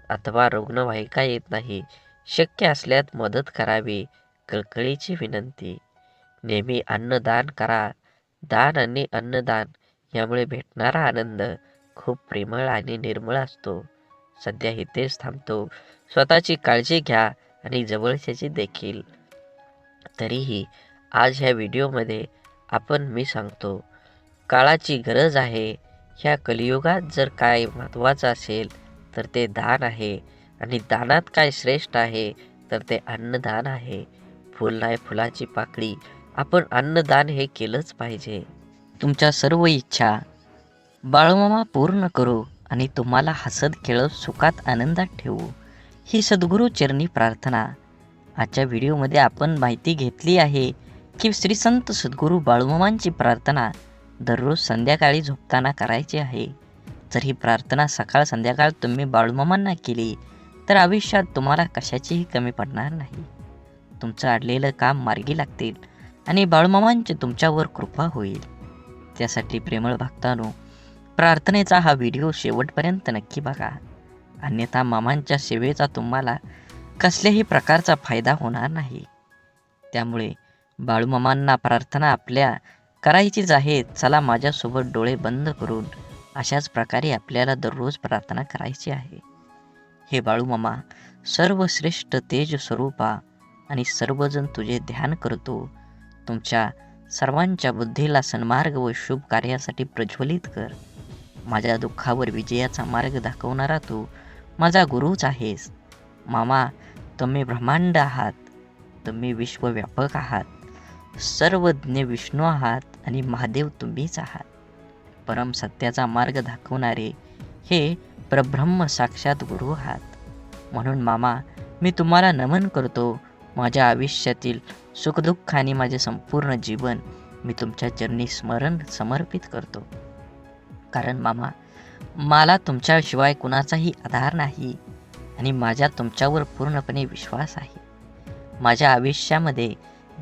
अथवा रुग्णवाहिका येत नाही. शक्य असल्यास मदत करावी. कळकळीची विनंती. नेहमी अन्नदान करा. दान आणि अन्नदान यामुळे भेटणारा आनंद खूप प्रेमळ आणि निर्मळ असतो. सध्या इथेच थांबतो. स्वतःची काळजी घ्या आणि जवळच्याची देखील. तरीही आज ह्या व्हिडिओमध्ये मी सांगतो, काळाची गरज आहे. ह्या कलियुगात जर काय महत्त्वाचं असेल तर ते दान आहे आणि दानात काय श्रेष्ठ आहे तर ते अन्नदान आहे. फुल नाही फुलाची पाकळी, आपण अन्नदान हे केलंच पाहिजे. तुमच्या सर्व इच्छा बाळूमामा पूर्ण करू आणि तुम्हाला हसत खेळत सुखात आनंदात ठेवू, ही सद्गुरू चरणी प्रार्थना. आजच्या व्हिडिओमध्ये आपण माहिती घेतली आहे की श्री संत सद्गुरू बाळूमामांची प्रार्थना दररोज संध्याकाळी झोपताना करायची आहे. जर ही प्रार्थना सकाळ संध्याकाळ तुम्ही बाळूमामांना केली तर आयुष्यात तुम्हाला कशाचीही कमी पडणार नाही. तुमचं अडलेलं काम मार्गी लागतील आणि बाळूमामांची तुमच्यावर कृपा होईल. त्यासाठी प्रेमळ भक्तांनो, प्रार्थनेचा हा व्हिडिओ शेवटपर्यंत नक्की बघा. अन्यथा मामांच्या सेवेचा तुम्हाला कसल्याही प्रकारचा फायदा होणार नाही. त्यामुळे बाळूमामांना प्रार्थना आपल्या करायचीच आहे. चला माझ्यासोबत डोळे बंद करून अशाच प्रकारे आपल्याला दररोज प्रार्थना करायची आहे. हे बाळूमामा, सर्वश्रेष्ठ तेज स्वरूपा आणि सर्वजण तुझे ध्यान करतो. तुमच्या सर्वांच्या बुद्धीला सन्मार्ग व शुभ कार्यासाठी प्रज्वलित कर. माझ्या दुःखावर विजयाचा मार्ग दाखवणारा तू माझा गुरुच आहेस. मामा, तुम्ही ब्रह्मांड आहात, तुम्ही विश्वव्यापक आहात, सर्वज्ञ विष्णू आहात आणि महादेव तुम्हीच आहात. परम सत्याचा मार्ग दाखवणारे हे परब्रह्म साक्षात गुरु आहात. म्हणून मामा, मी तुम्हाला नमन करतो. माझ्या आयुष्यातील सुखदुःख आणि माझे संपूर्ण जीवन मी तुमच्या चरणी समर्पित करतो. कारण मामा, मला तुमच्याशिवाय कुणाचाही आधार नाही आणि माझ्या तुमच्यावर पूर्णपणे विश्वास आहे. माझ्या आयुष्यामध्ये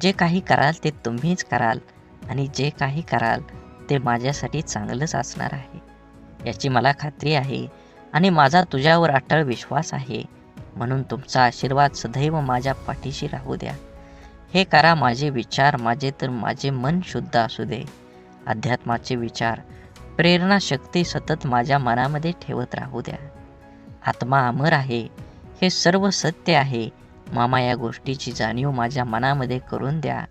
जे काही कराल ते तुम्हीच कराल आणि जे काही कराल ते माझ्यासाठी चांगलंच असणार आहे, याची मला खात्री आहे आणि माझा तुझ्यावर अटळ विश्वास आहे. म्हणून तुमचा आशीर्वाद सदैव माझ्या पाठीशी राहू द्या. हे करा माझे विचार, माझे मन शुद्ध असू दे. अध्यात्माचे विचार, प्रेरणा शक्ती सतत माझ्या मनामध्ये ठेवत राहू द्या. आत्मा अमर आहे, हे सर्व सत्य आहे. मामा, या गोष्टीची जाणीव माझ्या मनामध्ये करून द्या.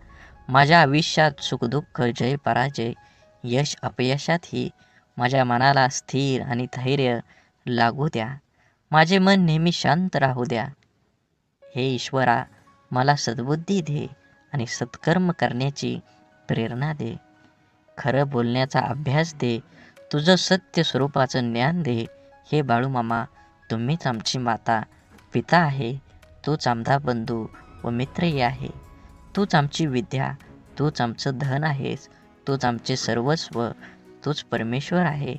माझ्या आयुष्यात सुखदुःख, जय पराजय, यश अपयशातही माझ्या मनाला स्थिर आणि धैर्य लागू द्या. माझे मन नेहमी शांत राहू द्या. हे ईश्वरा, मला सद्बुद्धी दे आणि सत्कर्म करण्याची प्रेरणा दे. खरं बोलण्याचा अभ्यास दे. तुझं सत्य स्वरूपाचं ज्ञान दे. हे बाळूमामा, तुम्हीच आमची माता पिता आहे. तूच आमचा बंधू व मित्रही आहे. तूच आमची विद्या, तूच आमचं धन आहेस. तूच आमचे सर्वस्व, तूच परमेश्वर आहे.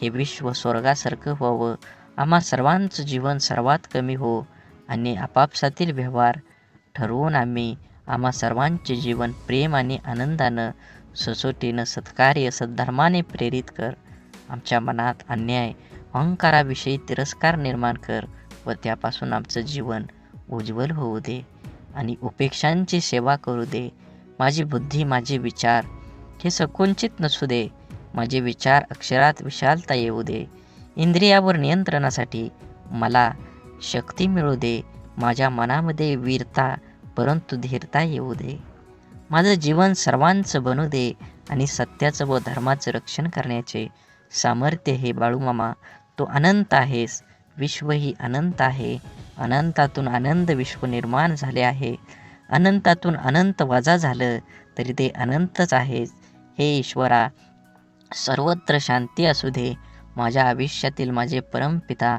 हे विश्व स्वर्गासारखं व्हावं, आम्हा सर्वांचं जीवन सर्वात कमी हो आणि आपापसातील व्यवहार ठरवून आम्हा सर्वांचे जीवन प्रेम आणि आनंदानं, सचोटीनं, सत्कार्य, सद्धर्माने प्रेरित कर. आमच्या मनात अन्याय, अहंकाराविषयी तिरस्कार निर्माण कर व त्यापासून आमचं जीवन उज्ज्वल होऊ दे आणि उपेक्षांची सेवा करू दे. माझी बुद्धी, माझे विचार हे संकुचित नसू दे. माझे विचार अक्षरात विशालता येऊ दे. इंद्रियावर नियंत्रणासाठी मला शक्ती मिळू दे. माझ्या मनामध्ये वीरता परंतु धीरता येऊ दे. माझं जीवन सर्वांचं बनू दे आणि सत्याचं व धर्माचं रक्षण करण्याचे सामर्थ्य हे बाळूमामा, तू अनंत आहेस. विश्वही अनंत आहे. अनंतातून आनंद विश्व निर्माण झाले आहे. अनंतातून अनंत वजा झालं तरी ते अनंतच आहेच. हे ईश्वरा, सर्वत्र शांती असू दे. माझ्या आयुष्यातील माझे परमपिता,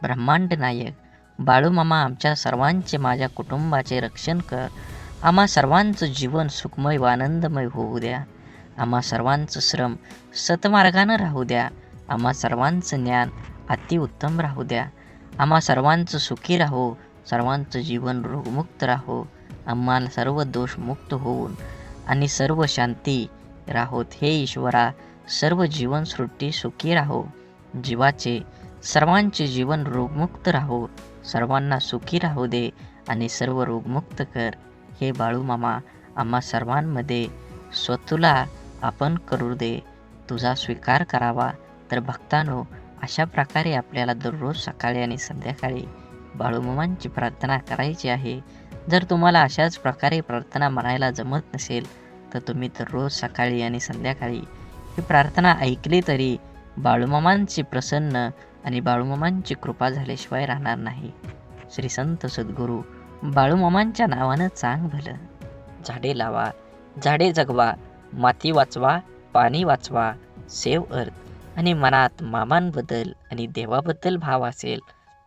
ब्रह्मांड नायक बाळूमामा, आमच्या सर्वांचे, माझ्या कुटुंबाचे रक्षण कर. आम्हा सर्वांचं जीवन सुखमय व आनंदमय होऊ द्या. आम्हा सर्वांचं श्रम सतमार्गानं राहू द्या. आम्हा सर्वांचं ज्ञान अतिउत्तम राहू द्या. आम्हा सर्वांचं सुखी राहो. सर्वांचं जीवन रोगमुक्त राहो. आम्हाला सर्व दोषमुक्त होऊन आणि सर्व शांती राहोत. हे ईश्वरा, सर्व जीवनसृष्टी सुखी राहो. जीवाचे सर्वांचे जीवन रोगमुक्त राहो. सर्वांना सुखी राहू दे आणि सर्व रोगमुक्त कर. हे बाळूमामा, आम्हा सर्वांमध्ये स्वतःला आपण करू दे, तुझा स्वीकार करावा. तर भक्तांनो, अशा प्रकारे आपल्याला दररोज सकाळी आणि संध्याकाळी बाळूमामांची प्रार्थना करायची आहे. जर तुम्हाला अशाच प्रकारे प्रार्थना म्हणायला जमत नसेल, तर तुम्ही दररोज सकाळी आणि संध्याकाळी ही प्रार्थना ऐकली तरी बाळूमामांची प्रसन्न आणि बाळूमामांची कृपा झाल्याशिवाय राहणार नाही. श्री संत सद्गुरू बाळूमामांच्या नावानं चांग भलं. झाडे लावा, झाडे जगवा, माती वाचवा, पाणी वाचवा, सेव्ह अर्थ. आणि मनात मामांबद्दल आणि देवाबद्दल भाव असेल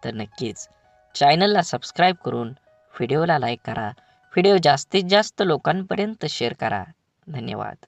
तर नक्कीच चॅनलला सबस्क्राईब करून व्हिडिओला लाईक करा. व्हिडिओ जास्तीत जास्त लोकांपर्यंत शेअर करा. धन्यवाद.